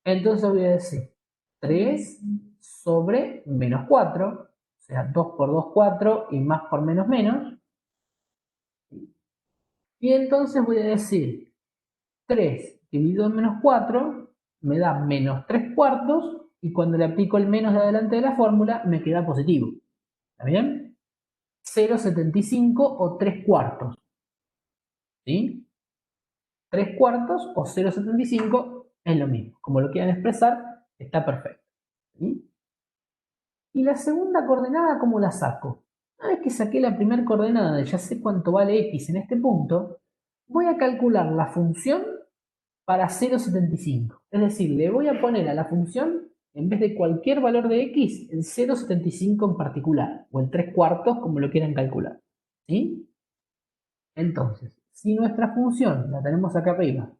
Entonces voy a decir 3 sobre menos 4, o sea, 2 por 2, 4, y más por menos menos. Y entonces voy a decir 3 dividido en menos 4 me da menos 3 cuartos, y cuando le aplico el menos de adelante de la fórmula me queda positivo. ¿Está bien? 0,75 o 3 cuartos. ¿Sí? 3 cuartos o 0,75 es lo mismo. Como lo quieran expresar, está perfecto. ¿Sí? Y la segunda coordenada, ¿cómo la saco? Una vez que saqué la primera coordenada y ya sé cuánto vale x en este punto, voy a calcular la función para 0,75. Es decir, le voy a poner a la función, en vez de cualquier valor de x, el 0,75 en particular, o el 3 cuartos, como lo quieran calcular. ¿Sí? Entonces, si nuestra función la tenemos acá arriba,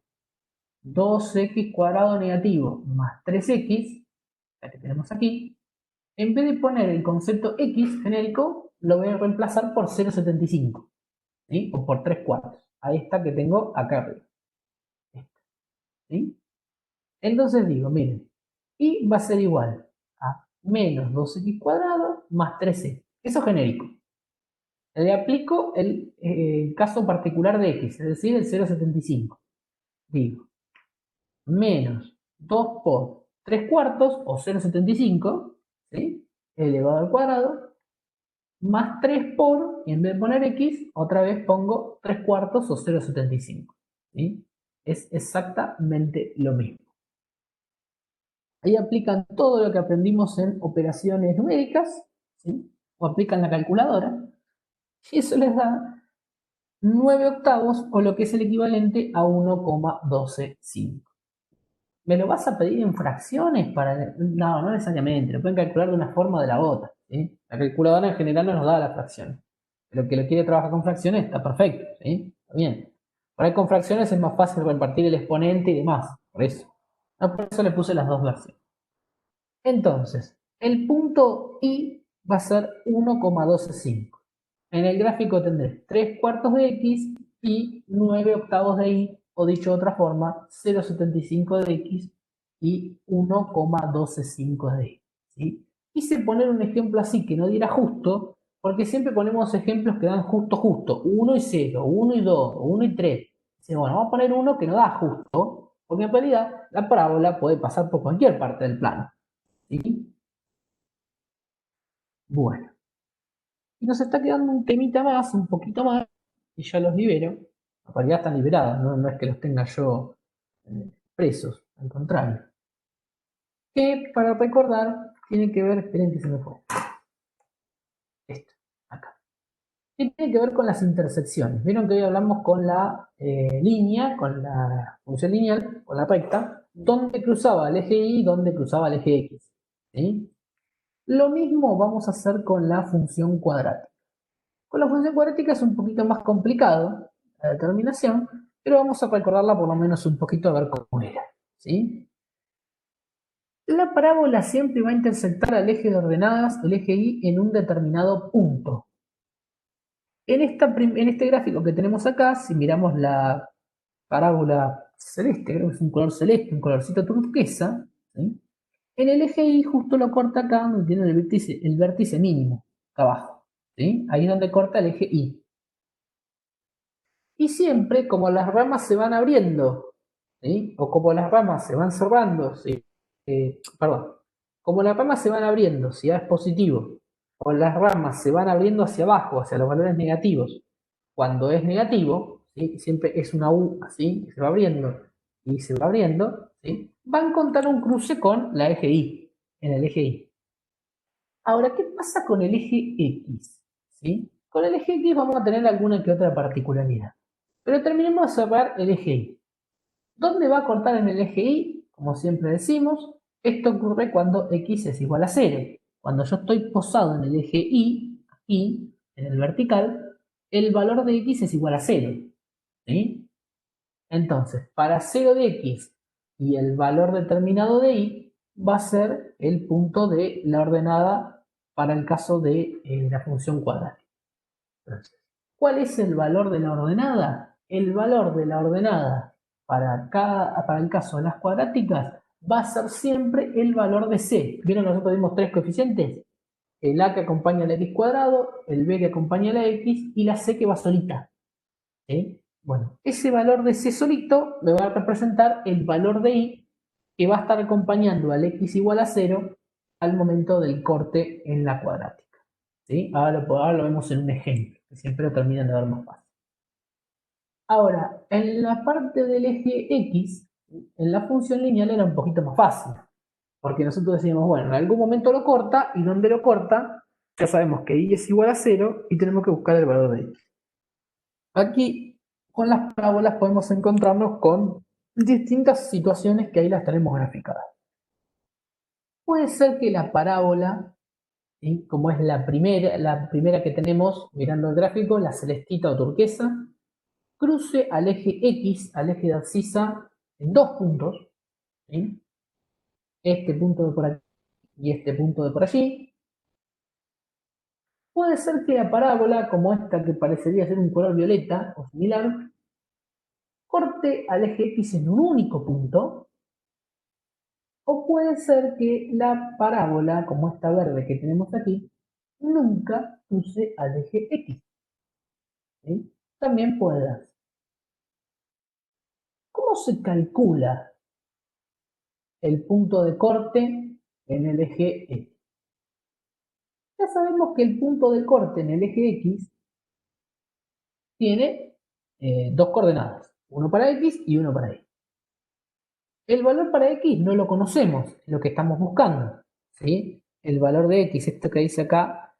2x cuadrado negativo más 3x, la que tenemos aquí, en vez de poner el concepto x genérico, lo voy a reemplazar por 0,75, ¿sí? O por 3 cuartos. A esta que tengo acá arriba. ¿Sí? Entonces digo, miren, y va a ser igual a menos 2x cuadrado más 3x. Eso es genérico. Le aplico el caso particular de x, es decir, el 0,75. Digo, menos 2 por 3 cuartos, o 0,75, ¿sí? Elevado al cuadrado, más 3 por, y en vez de poner x, otra vez pongo 3 cuartos o 0,75. ¿Sí? Es exactamente lo mismo. Ahí aplican todo lo que aprendimos en operaciones numéricas, ¿sí? O aplican la calculadora, y eso les da 9 octavos, o lo que es el equivalente a 1,125. ¿Me lo vas a pedir en fracciones? No, no necesariamente, lo pueden calcular de una forma o de la otra. ¿Sí? La calculadora en general no nos da la fracción. Pero que lo quiere trabajar con fracciones está perfecto. ¿Sí? Está bien. Por ahí con fracciones es más fácil repartir el exponente y demás. Por eso. No, por eso le puse las dos versiones. Entonces, el punto I va a ser 1,125. En el gráfico tendré 3 cuartos de x y 9 octavos de y, o dicho de otra forma, 0,75 de x y 1,125 de y. ¿Sí? Quise poner un ejemplo así que no diera justo, porque siempre ponemos ejemplos que dan justo, 1 y 0, 1 y 2, 1 y 3. Dice, bueno, vamos a poner uno que no da justo, porque en realidad la parábola puede pasar por cualquier parte del plano. ¿Sí? Bueno. Y nos está quedando un temita más, un poquito más, y ya los libero. En realidad están liberados, no es que los tenga yo presos, al contrario. Que para recordar, tiene que ver, esperen que se me fue. Esto, acá. Que tiene que ver con las intersecciones. Vieron que hoy hablamos con la línea, con la función lineal, con la recta, donde cruzaba el eje Y y donde cruzaba el eje X. ¿Sí? Lo mismo vamos a hacer con la función cuadrática. Con la función cuadrática es un poquito más complicado la determinación, pero vamos a recordarla por lo menos un poquito a ver cómo era. ¿Sí? La parábola siempre va a intersectar al eje de ordenadas, el eje Y, en un determinado punto. En este gráfico que tenemos acá, si miramos la parábola celeste, creo que es un color celeste, un colorcito turquesa, ¿sí? En el eje Y justo lo corta acá donde tiene el vértice mínimo, acá abajo. ¿Sí? Ahí es donde corta el eje Y. Y siempre, como las ramas se van abriendo, ¿sí? O como las ramas se van cerrando, ¿sí? Perdón, como las ramas se van abriendo, si A es positivo, o las ramas se van abriendo hacia abajo, hacia los valores negativos, cuando es negativo, ¿sí? Siempre es una U así, se va abriendo y se va abriendo, ¿sí? Va a encontrar un cruce con la eje Y, en el eje Y. Ahora, ¿qué pasa con el eje X? ¿Sí? Con el eje X vamos a tener alguna que otra particularidad. Pero terminemos de cerrar el eje Y. ¿Dónde va a cortar en el eje Y? Como siempre decimos, esto ocurre cuando x es igual a 0. Cuando yo estoy posado en el eje Y, aquí, en el vertical, el valor de x es igual a 0. ¿Sí? Entonces, para 0 de x y el valor determinado de y, va a ser el punto de la ordenada para el caso de la función cuadrática. Entonces, ¿cuál es el valor de la ordenada? El valor de la ordenada para el caso de las cuadráticas va a ser siempre el valor de c. ¿Vieron? Nosotros dimos 3 coeficientes. El a que acompaña al x cuadrado, el b que acompaña a la x y la c que va solita. ¿Sí? Bueno, ese valor de c solito me va a representar el valor de y que va a estar acompañando al x igual a 0 al momento del corte en la cuadrática. ¿Sí? Ahora lo vemos en un ejemplo, que siempre lo terminan de ver más fácil. Ahora, en la parte del eje X, en la función lineal era un poquito más fácil, porque nosotros decíamos, bueno, en algún momento lo corta, y donde lo corta, ya sabemos que y es igual a 0, y tenemos que buscar el valor de x. Aquí, con las parábolas podemos encontrarnos con distintas situaciones que ahí las tenemos graficadas. Puede ser que la parábola, ¿sí? Como es la primera que tenemos mirando el gráfico, la celestita o turquesa, cruce al eje X, al eje de abscisa, en 2 puntos, ¿sí? Este punto de por aquí y este punto de por allí. Puede ser que la parábola, como esta que parecería ser un color violeta o similar, corte al eje X en un único punto, o puede ser que la parábola, como esta verde que tenemos aquí, nunca cruce al eje X. ¿Sí? También puede darse. ¿Cómo se calcula el punto de corte en el eje X? Ya sabemos que el punto de corte en el eje X tiene 2 coordenadas, uno para X y uno para Y. El valor para X no lo conocemos, es lo que estamos buscando. ¿Sí? El valor de X, esto que dice acá,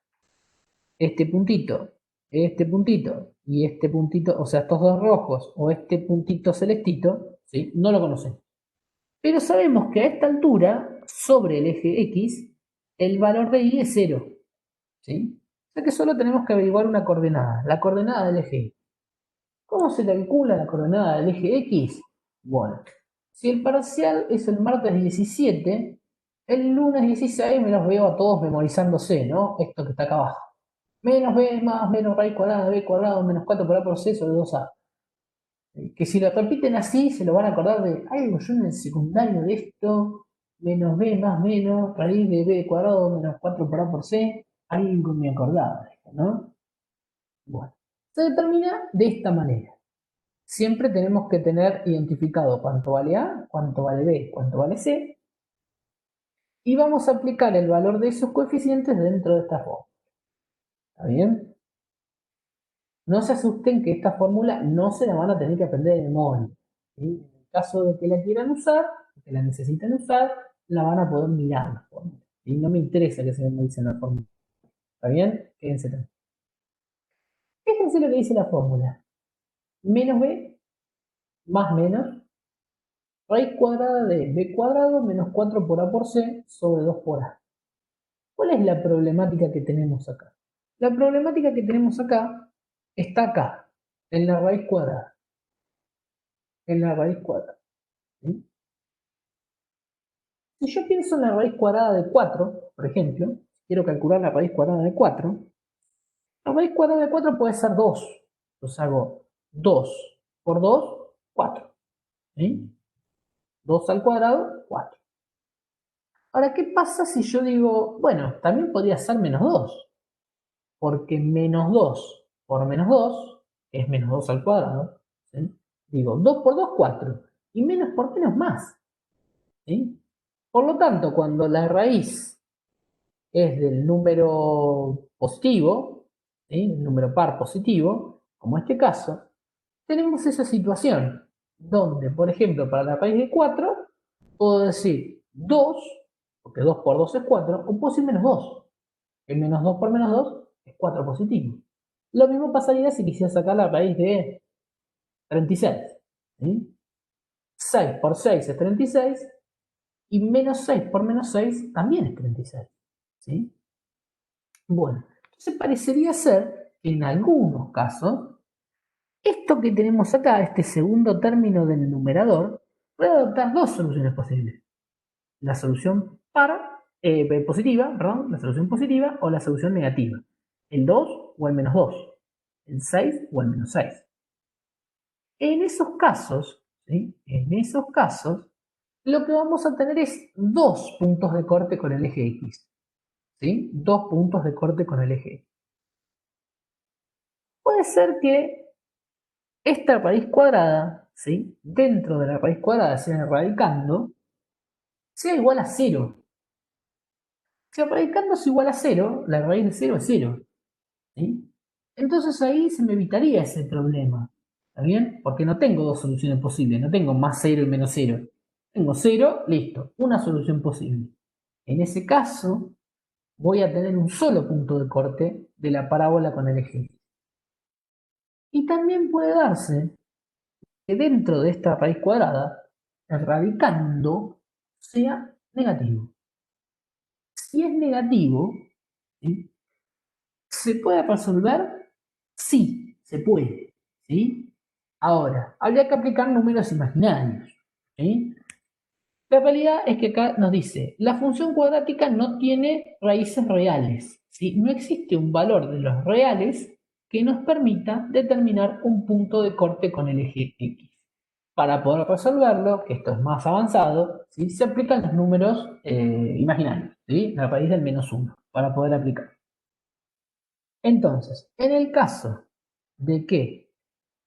este puntito y este puntito, o sea, estos dos rojos o este puntito celestito, ¿sí? No lo conocemos. Pero sabemos que a esta altura, sobre el eje X, el valor de Y es 0. ¿Sí? O sea que solo tenemos que averiguar una coordenada, la coordenada del eje Y. ¿Cómo se calcula la coordenada del eje X? Bueno, si el parcial es el martes 17, el lunes 16 me los veo a todos memorizándose, ¿no? Esto que está acá abajo. Menos b más menos raíz cuadrada de b cuadrado menos 4 por a por c sobre 2a. Que si lo repiten así, se lo van a acordar de algo yo en el secundario de esto, menos b más menos raíz de b cuadrado menos 4 por a por c, algo me acordaba de esto, ¿no? Bueno, se determina de esta manera. Siempre tenemos que tener identificado cuánto vale a, cuánto vale b, cuánto vale c, y vamos a aplicar el valor de esos coeficientes dentro de esta fórmula. ¿Está bien? No se asusten que esta fórmula no se la van a tener que aprender de memoria, ¿sí? En el caso de que la quieran usar, que la necesiten usar, la van a poder mirar la fórmula. Y no me interesa que se memoricen la fórmula. ¿Está bien? Quédense tranquilos. Fíjense lo que dice la fórmula. Menos b más menos raíz cuadrada de b cuadrado menos 4 por a por c sobre 2 por a. ¿Cuál es la problemática que tenemos acá? La problemática que tenemos acá está acá, en la raíz cuadrada. En la raíz cuadrada. ¿Sí? Si yo pienso en la raíz cuadrada de 4, por ejemplo, quiero calcular la raíz cuadrada de 4, la raíz cuadrada de 4 puede ser 2. Entonces hago 2 por 2, 4. ¿Sí? 2 al cuadrado, 4. Ahora, ¿qué pasa si yo digo, bueno, también podría ser menos 2? Porque menos 2 por menos 2 es menos 2 al cuadrado. ¿Sí? Digo, 2 por 2, 4. Y menos por menos más. ¿Sí? Por lo tanto, cuando la raíz es del número positivo, ¿sí? El número par positivo, como este caso, tenemos esa situación donde, por ejemplo, para la raíz de 4, puedo decir 2, porque 2 por 2 es 4, o puedo decir menos 2. El menos 2 por menos 2 es 4 positivo. Lo mismo pasaría si quisiera sacar la raíz de 36. ¿Sí? 6 por 6 es 36, y menos 6 por menos 6 también es 36. ¿Sí? Bueno, entonces parecería ser que en algunos casos, esto que tenemos acá, este segundo término del numerador, puede adoptar dos soluciones posibles. La solución positiva, perdón, la solución positiva o la solución negativa. El 2 o el menos 2. El 6 o el menos 6. En esos casos, ¿sí? En esos casos, lo que vamos a tener es dos puntos de corte con el eje X. ¿Sí? Dos puntos de corte con el eje X. Puede ser que esta raíz cuadrada, ¿sí? Dentro de la raíz cuadrada, sea radicando, sea igual a 0. Si radicando es igual a 0, la raíz de 0 es 0. ¿Sí? Entonces ahí se me evitaría ese problema. ¿Está bien? Porque no tengo dos soluciones posibles, no tengo más 0 y menos 0. Tengo 0, listo, una solución posible. En ese caso, voy a tener un solo punto de corte de la parábola con el eje. Y también puede darse que dentro de esta raíz cuadrada, el radicando sea negativo. Si es negativo, ¿sí? ¿Se puede resolver? Sí, se puede. ¿Sí? Ahora, habría que aplicar números imaginarios. ¿Sí? La realidad es que acá nos dice, la función cuadrática no tiene raíces reales. ¿Sí? No existe un valor de los reales que nos permita determinar un punto de corte con el eje X. Para poder resolverlo, que esto es más avanzado, ¿sí? Se aplican los números imaginarios, ¿sí? La raíz del menos 1, para poder aplicar. Entonces, en el caso de que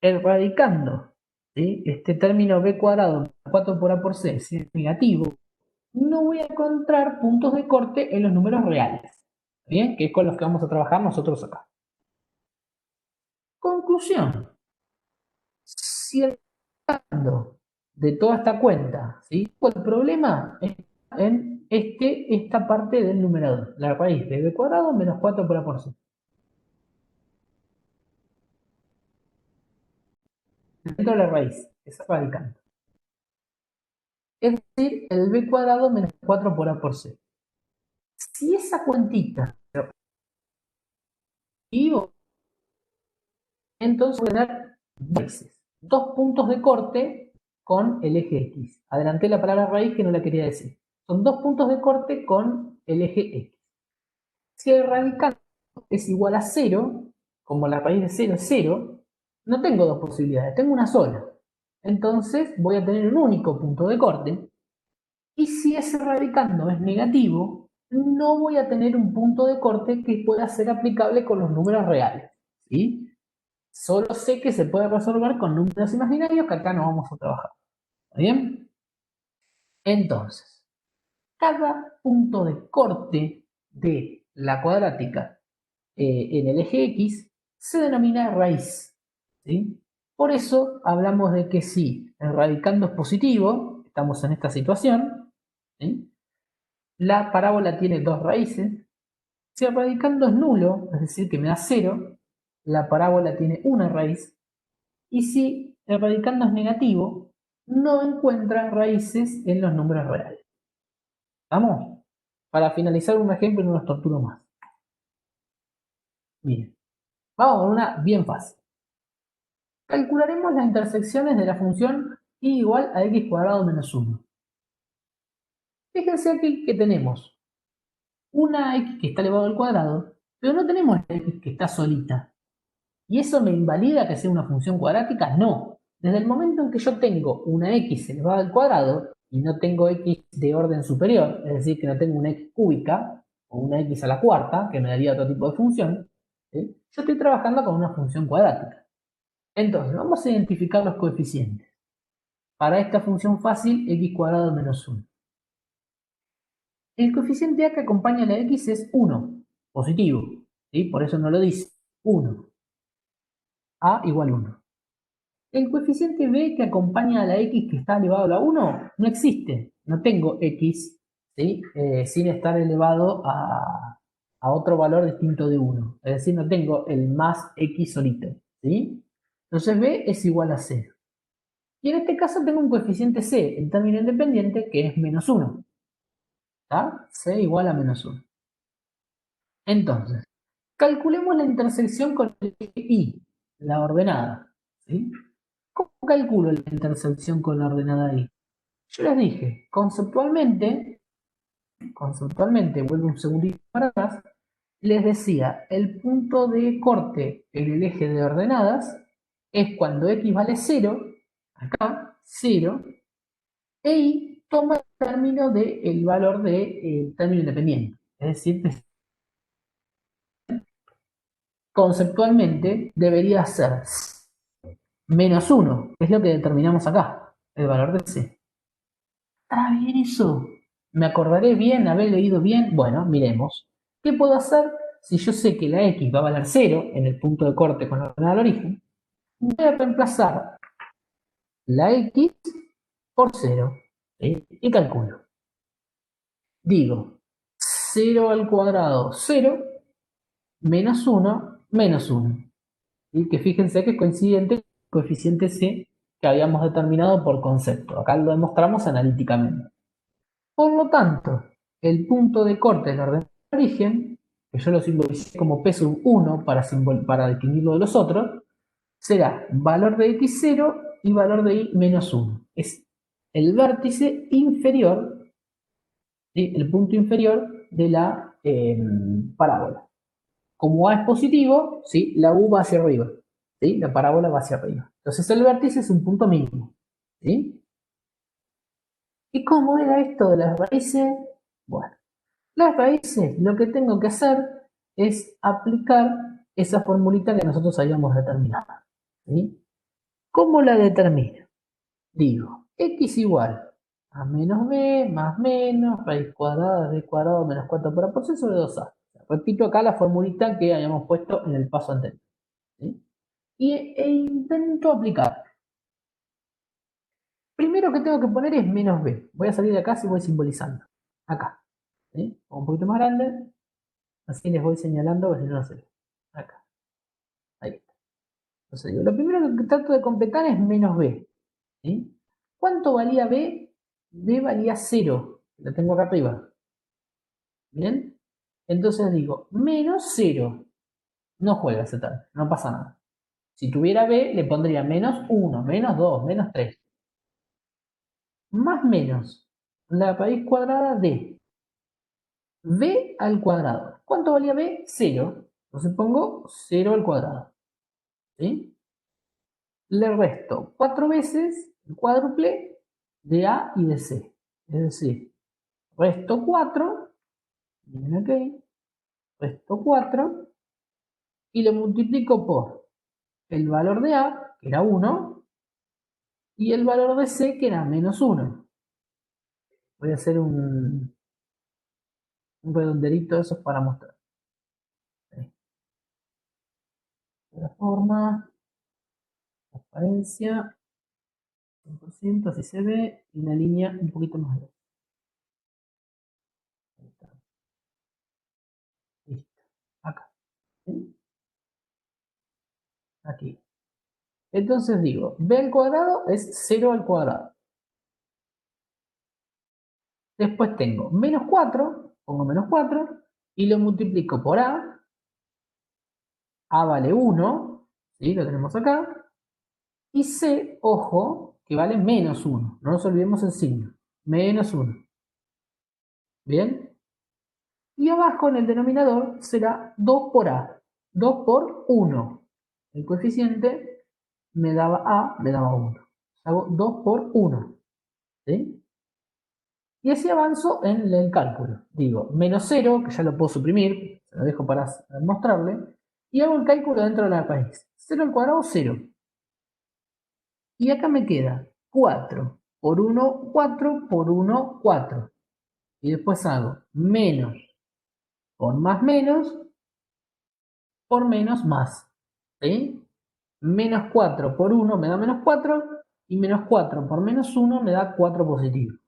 el radicando, ¿sí? Este término b cuadrado 4 por a por c sea negativo, no voy a encontrar puntos de corte en los números reales, ¿bien? Que es con los que vamos a trabajar nosotros acá. Conclusión. Si el radicando de toda esta cuenta, ¿sí? El problema está en esta parte del numerador, la raíz de b cuadrado menos 4 por a por c. Dentro de la raíz, es radicando. Es decir, el b cuadrado menos 4 por a por c. Si esa cuentita entonces voy a tener dos puntos de corte con el eje X. Adelanté la palabra raíz que no la quería decir. Son dos puntos de corte con el eje X. Si el radicando es igual a 0, como la raíz de 0 es 0, no tengo dos posibilidades, tengo una sola. Entonces voy a tener un único punto de corte. Y si ese radicando es negativo, no voy a tener un punto de corte que pueda ser aplicable con los números reales. ¿Sí? Solo sé que se puede resolver con números imaginarios que acá no vamos a trabajar. ¿Está bien? Entonces, cada punto de corte de la cuadrática en el eje X se denomina raíz. ¿Sí? Por eso hablamos de que si el radicando es positivo, estamos en esta situación, ¿sí? La parábola tiene dos raíces. Si el radicando es nulo, es decir, que me da 0, la parábola tiene una raíz. Y si el radicando es negativo, no encuentra raíces en los números reales. ¿Vamos? Para finalizar un ejemplo y no nos torturo más. Miren, vamos con una bien fácil. Calcularemos las intersecciones de la función y igual a x cuadrado menos 1. Fíjense aquí que tenemos una x que está elevado al cuadrado, pero no tenemos la x que está solita. ¿Y eso me invalida que sea una función cuadrática? No. Desde el momento en que yo tengo una x elevada al cuadrado y no tengo x de orden superior, es decir, que no tengo una x cúbica o una x a la cuarta, que me daría otro tipo de función, ¿sí? Yo estoy trabajando con una función cuadrática. Entonces, vamos a identificar los coeficientes. Para esta función fácil, x cuadrado menos 1. El coeficiente a que acompaña a la x es 1, positivo, ¿sí? Por eso no lo dice, 1. A igual 1. El coeficiente b que acompaña a la x que está elevado a la 1 no existe. No tengo x, ¿sí? Sin estar elevado a otro valor distinto de 1. Es decir, no tengo el más x solito, ¿sí? Entonces b es igual a 0. Y en este caso tengo un coeficiente c en término independiente que es menos 1. ¿Está? C igual a menos 1. Entonces, calculemos la intersección con el eje y, la ordenada, ¿sí? ¿Cómo calculo la intersección con la ordenada y? Yo les dije, conceptualmente, vuelvo un segundito para atrás, les decía, el punto de corte en el eje de ordenadas es cuando x vale 0, acá, 0, e y toma el término del valor del término independiente. Es decir, conceptualmente debería ser menos 1, que es lo que determinamos acá, el valor de c. ¿Está bien eso? ¿Me acordaré bien, haber leído bien? Bueno, miremos. ¿Qué puedo hacer si yo sé que la x va a valer 0 en el punto de corte con la ordenada al origen? Voy a reemplazar la x por 0, ¿sí? Y calculo. Digo, 0 al cuadrado, 0, menos 1, menos 1. Y que fíjense que es coincidente con el coeficiente c que habíamos determinado por concepto. Acá lo demostramos analíticamente. Por lo tanto, el punto de corte del orden de origen, que yo lo simbolicé como P sub 1 para distinguirlo de los otros, será valor de x0 y valor de y menos 1. Es el vértice inferior, ¿sí? El punto inferior de la parábola. Como A es positivo, ¿sí? La U va hacia arriba, ¿sí? La parábola va hacia arriba. Entonces el vértice es un punto mínimo, ¿sí? ¿Y cómo era esto de las raíces? Bueno, las raíces, lo que tengo que hacer es aplicar esa formulita que nosotros habíamos determinado, ¿sí? ¿Cómo la determino? Digo, x igual a menos b más menos raíz cuadrada de b cuadrado menos 4 por c sobre 2a. Repito acá la formulita que habíamos puesto en el paso anterior, ¿sí? E intento aplicar. Primero que tengo que poner es menos b. Voy a salir de acá y voy simbolizando. Acá, ¿sí? Un poquito más grande. Así les voy señalando, si no sé. Acá. Ahí está. Entonces digo, lo primero que trato de completar es menos b, ¿sí? ¿Cuánto valía b? B valía 0. Lo tengo acá arriba. ¿Bien? Entonces digo, menos 0. No juega ese tal, no pasa nada. Si tuviera b, le pondría menos 1, menos 2, menos 3. Más menos la raíz cuadrada de b al cuadrado. ¿Cuánto valía b? 0. Entonces pongo 0 al cuadrado. ¿Sí? Le resto 4 veces el cuádruple de A y de C. Es decir, resto 4, miren aquí, resto 4 y lo multiplico por el valor de A, que era 1, y el valor de C, que era menos 1. Voy a hacer un redondelito de esos para mostrar. De la forma, transparencia, 100%, así se ve, y una línea un poquito más grande. Ahí está. Listo. Acá. ¿Sí? Aquí. Entonces digo, b al cuadrado es 0 al cuadrado. Después tengo menos 4, pongo menos 4, y lo multiplico por a. A vale 1, ¿sí? Lo tenemos acá. Y c, ojo, que vale menos 1. No nos olvidemos el signo. Menos 1. ¿Bien? Y abajo en el denominador será 2 por a. 2 por 1. El coeficiente me daba a, me daba 1. Hago 2 por 1. ¿Sí? Y así avanzo en el cálculo. Digo, menos 0, que ya lo puedo suprimir, se lo dejo para mostrarle, y hago el cálculo dentro de la raíz. 0 al cuadrado, 0. Y acá me queda 4 por 1, 4 por 1, 4. Y después hago menos por menos por menos más. ¿Sí? Menos 4 por 1 me da menos 4, y menos 4 por menos 1 me da 4 positivo.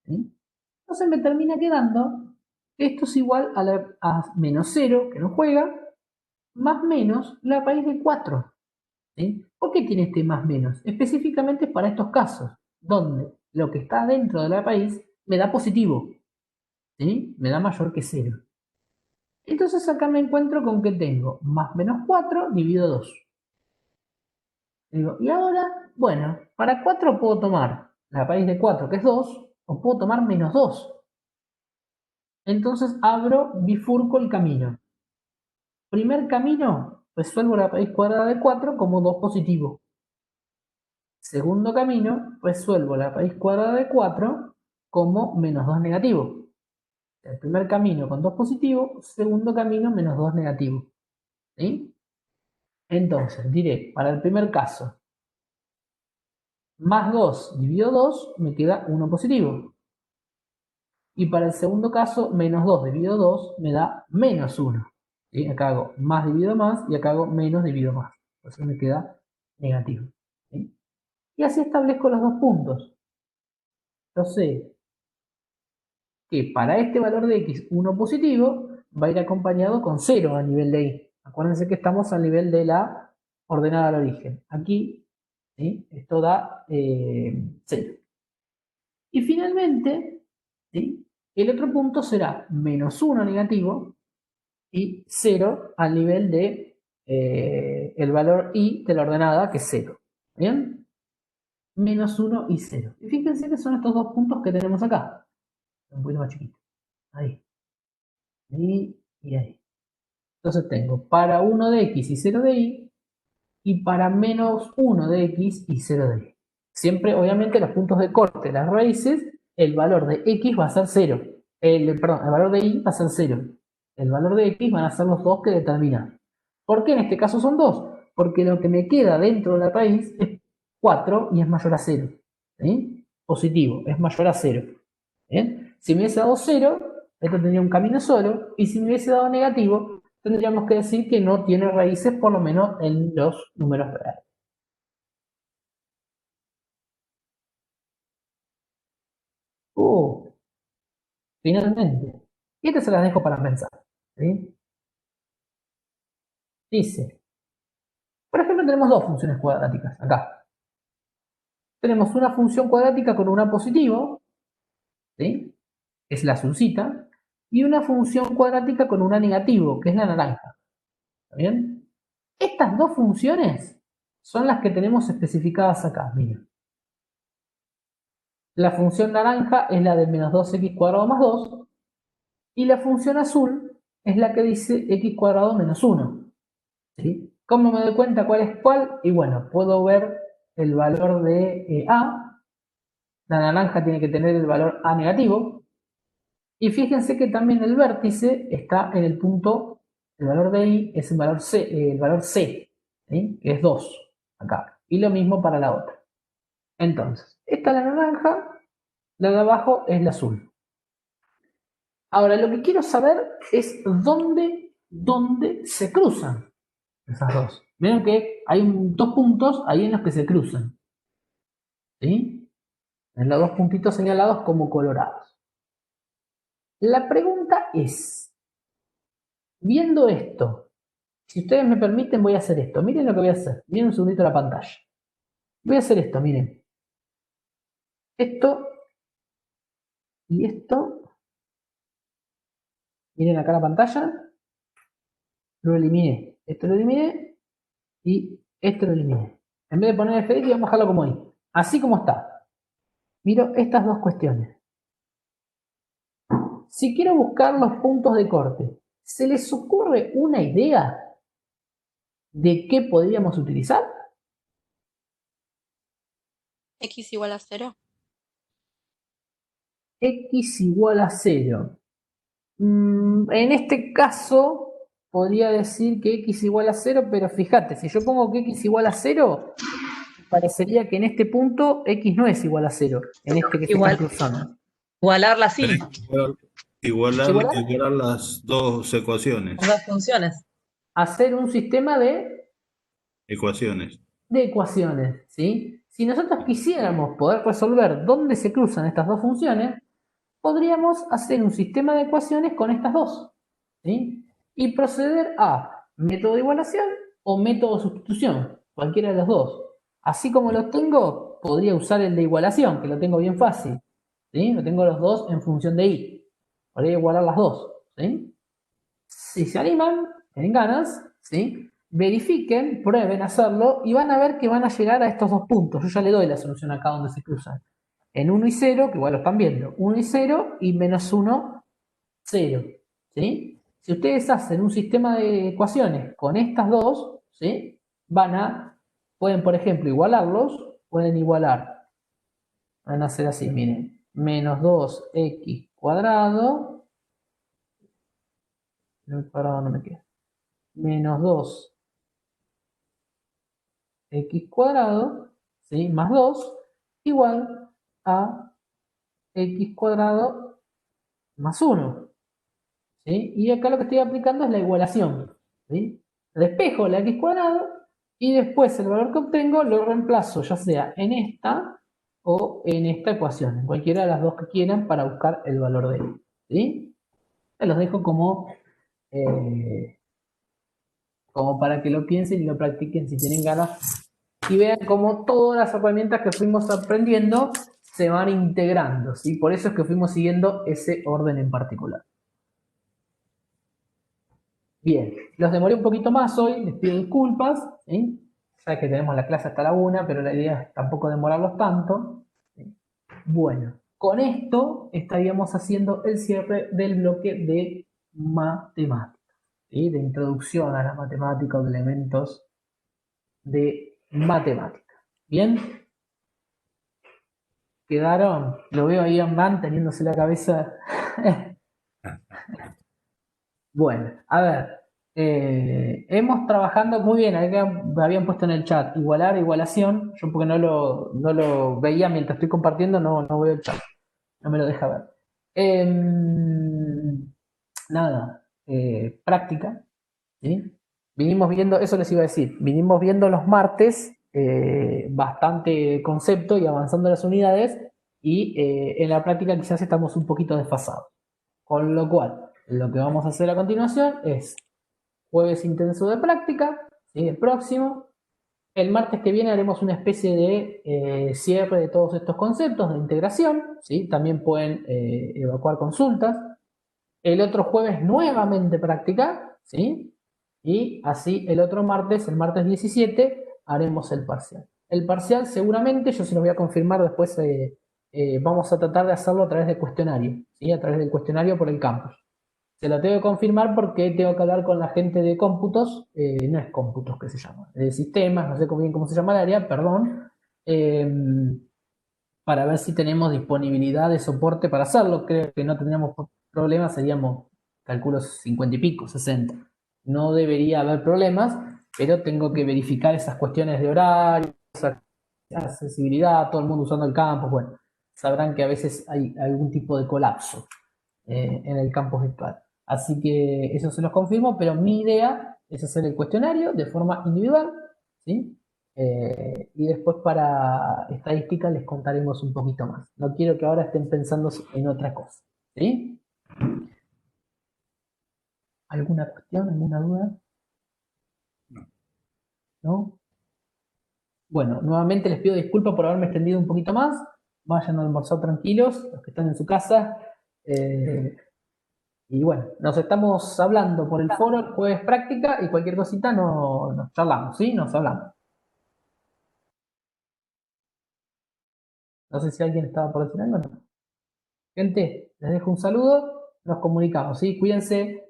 ¿Sí? Entonces me termina quedando que esto es igual a menos 0, que no juega, más menos la raíz de 4. ¿Sí? ¿Por qué tiene este más menos? Específicamente para estos casos, donde lo que está dentro de la raíz me da positivo. ¿Sí? Me da mayor que 0. Entonces acá me encuentro con que tengo más menos 4 dividido 2. Digo, y ahora, bueno, para 4 puedo tomar la raíz de 4, que es 2, o puedo tomar menos 2. Entonces bifurco el camino. Primer camino, resuelvo la raíz cuadrada de 4 como 2 positivo. Segundo camino, resuelvo la raíz cuadrada de 4 como menos 2 negativo. El primer camino con 2 positivo, segundo camino menos 2 negativo. ¿Sí? Entonces, diré, para el primer caso, más 2 dividido 2 me queda 1 positivo. Y para el segundo caso, menos 2 dividido 2 me da menos 1. ¿Sí? Acá hago más dividido más y acá hago menos dividido más. Entonces me queda negativo. ¿Sí? Y así establezco los dos puntos. Yo sé que para este valor de x, 1 positivo, va a ir acompañado con 0 a nivel de y. Acuérdense que estamos al nivel de la ordenada al origen. Aquí, ¿sí? Esto da 0. Y finalmente, ¿sí? El otro punto será menos 1 negativo y 0 al nivel de el valor y de la ordenada, que es 0. ¿Bien? Menos 1 y 0. Y fíjense que son estos dos puntos que tenemos acá. Un poquito más chiquito. Ahí. Ahí y ahí. Entonces tengo para 1 de x y 0 de y, y para menos 1 de x y 0 de y. Siempre, obviamente, los puntos de corte, las raíces, el valor de x va a ser 0. Perdón, el valor de y va a ser 0. El valor de x van a ser los dos que determinan. ¿Por qué en este caso son 2? Porque lo que me queda dentro de la raíz es 4 y es mayor a 0. ¿Sí? Positivo, es mayor a 0. ¿Bien? Si me hubiese dado 0, esto tendría un camino solo, y si me hubiese dado negativo, tendríamos que decir que no tiene raíces, por lo menos en los números reales. Finalmente. Y estas se las dejo para pensar. ¿Sí? Dice, por ejemplo, tenemos dos funciones cuadráticas acá. Tenemos una función cuadrática con una positivo, ¿sí? Es la azulcita, y una función cuadrática con una negativo, que es la naranja. ¿Está bien? Estas dos funciones son las que tenemos especificadas acá, miren. La función naranja es la de menos 2x cuadrado más 2, y la función azul es la que dice x cuadrado menos 1. ¿Sí? ¿Cómo me doy cuenta cuál es cuál? Y bueno, puedo ver el valor de A. La naranja tiene que tener el valor A negativo. Y fíjense que también el vértice está en el punto, el valor de I es el valor C, ¿sí? Que es 2 acá. Y lo mismo para la otra. Entonces, esta es la naranja, la de abajo es la azul. Ahora, lo que quiero saber es dónde se cruzan esas dos. Miren que hay dos puntos ahí en los que se cruzan. ¿Sí? En los dos puntitos señalados como colorados. La pregunta es, viendo esto, si ustedes me permiten voy a hacer esto. Miren lo que voy a hacer. Miren un segundito la pantalla. Voy a hacer esto, miren. Esto y esto. Miren acá la pantalla. Lo eliminé. Esto lo eliminé. Y esto lo eliminé. En vez de poner feliz, vamos a dejarlo como ahí. Así como está. Miro estas dos cuestiones. Si quiero buscar los puntos de corte, ¿se les ocurre una idea de qué podríamos utilizar? X igual a 0. X igual a 0. En este caso, podría decir que X igual a 0, pero fíjate, si yo pongo que X igual a 0, parecería que en este punto X no es igual a 0, en este que se Igual. está cruzando. Igualarla así, Igualar las dos ecuaciones, las dos funciones. Hacer un sistema de ecuaciones. ecuaciones, ¿sí? Si nosotros quisiéramos poder resolver dónde se cruzan estas dos funciones, podríamos hacer un sistema de ecuaciones con estas dos, ¿sí? Y proceder a método de igualación o método de sustitución, cualquiera de los dos. Así como lo tengo, podría usar el de igualación, que lo tengo bien fácil, ¿sí? Lo tengo los dos en función de y. Podría igualar las dos, ¿sí? Si se animan, tienen ganas, ¿sí? Verifiquen, prueben hacerlo y van a ver que van a llegar a estos dos puntos. Yo ya le doy la solución acá donde se cruzan. En 1 y 0, que igual lo están viendo, 1 y 0 y menos 1, 0. ¿Sí? Si ustedes hacen un sistema de ecuaciones con estas dos, ¿sí? Pueden por ejemplo igualarlos, pueden igualar, van a hacer así, miren, menos 2x cuadrado, el cuadrado no me queda, menos 2x cuadrado, ¿sí? Más 2, igual a x cuadrado más 1. ¿Sí? Y acá lo que estoy aplicando es la igualación. ¿Sí? Despejo la x cuadrado y después el valor que obtengo lo reemplazo ya sea en esta o en esta ecuación, en cualquiera de las dos que quieran para buscar el valor de y. ¿Sí? Se los dejo como para que lo piensen y lo practiquen si tienen ganas y vean cómo todas las herramientas que fuimos aprendiendo se van integrando, ¿sí? Por eso es que fuimos siguiendo ese orden en particular. Bien, los demoré un poquito más hoy, les pido disculpas, ¿sí? Ya que tenemos la clase hasta la 1, pero la idea es tampoco demorarlos tanto. ¿Sí? Bueno, con esto estaríamos haciendo el cierre del bloque de matemáticas, ¿sí? De introducción a la matemática o de elementos de matemática. Bien, quedaron, lo veo ahí en Van teniéndose la cabeza. Bueno, a ver, hemos trabajando muy bien, acá me habían puesto en el chat, igualar, igualación, yo porque no lo veía mientras estoy compartiendo, no veo el chat, no me lo deja ver. Nada, práctica, ¿sí? Vinimos viendo, eso les iba a decir, vinimos viendo los martes bastante concepto y avanzando las unidades y en la práctica quizás estamos un poquito desfasados, con lo cual lo que vamos a hacer a continuación es jueves intenso de práctica, ¿sí? El próximo. El martes que viene haremos una especie de cierre de todos estos conceptos de integración, ¿sí? También pueden evacuar consultas. El otro jueves nuevamente práctica, ¿sí? Y así el otro martes, el martes 17, haremos el parcial. El parcial seguramente, yo se lo voy a confirmar después, vamos a tratar de hacerlo a través del cuestionario, ¿sí? A través del cuestionario por el campus. Se lo tengo que confirmar porque tengo que hablar con la gente de cómputos, no es cómputos que se llama, de sistemas, no sé bien cómo se llama el área, perdón, para ver si tenemos disponibilidad de soporte para hacerlo. Creo que no tendríamos problemas, seríamos, calculo, 50 y pico, 60. No debería haber problemas, pero tengo que verificar esas cuestiones de horario, accesibilidad, todo el mundo usando el campus. Bueno, sabrán que a veces hay algún tipo de colapso en el campus virtual. Así que eso se los confirmo, pero mi idea es hacer el cuestionario de forma individual, ¿sí? Y después para estadística les contaremos un poquito más. No quiero que ahora estén pensando en otra cosa, ¿sí? ¿Alguna cuestión, alguna duda? ¿No? Bueno, nuevamente les pido disculpas por haberme extendido un poquito más. Vayan a almorzar tranquilos, los que están en su casa. Y bueno, nos estamos hablando por el foro el jueves práctica y cualquier cosita nos charlamos, ¿sí? Nos hablamos. No sé si alguien estaba por decir algo, ¿no? Gente, les dejo un saludo, nos comunicamos, ¿sí? Cuídense.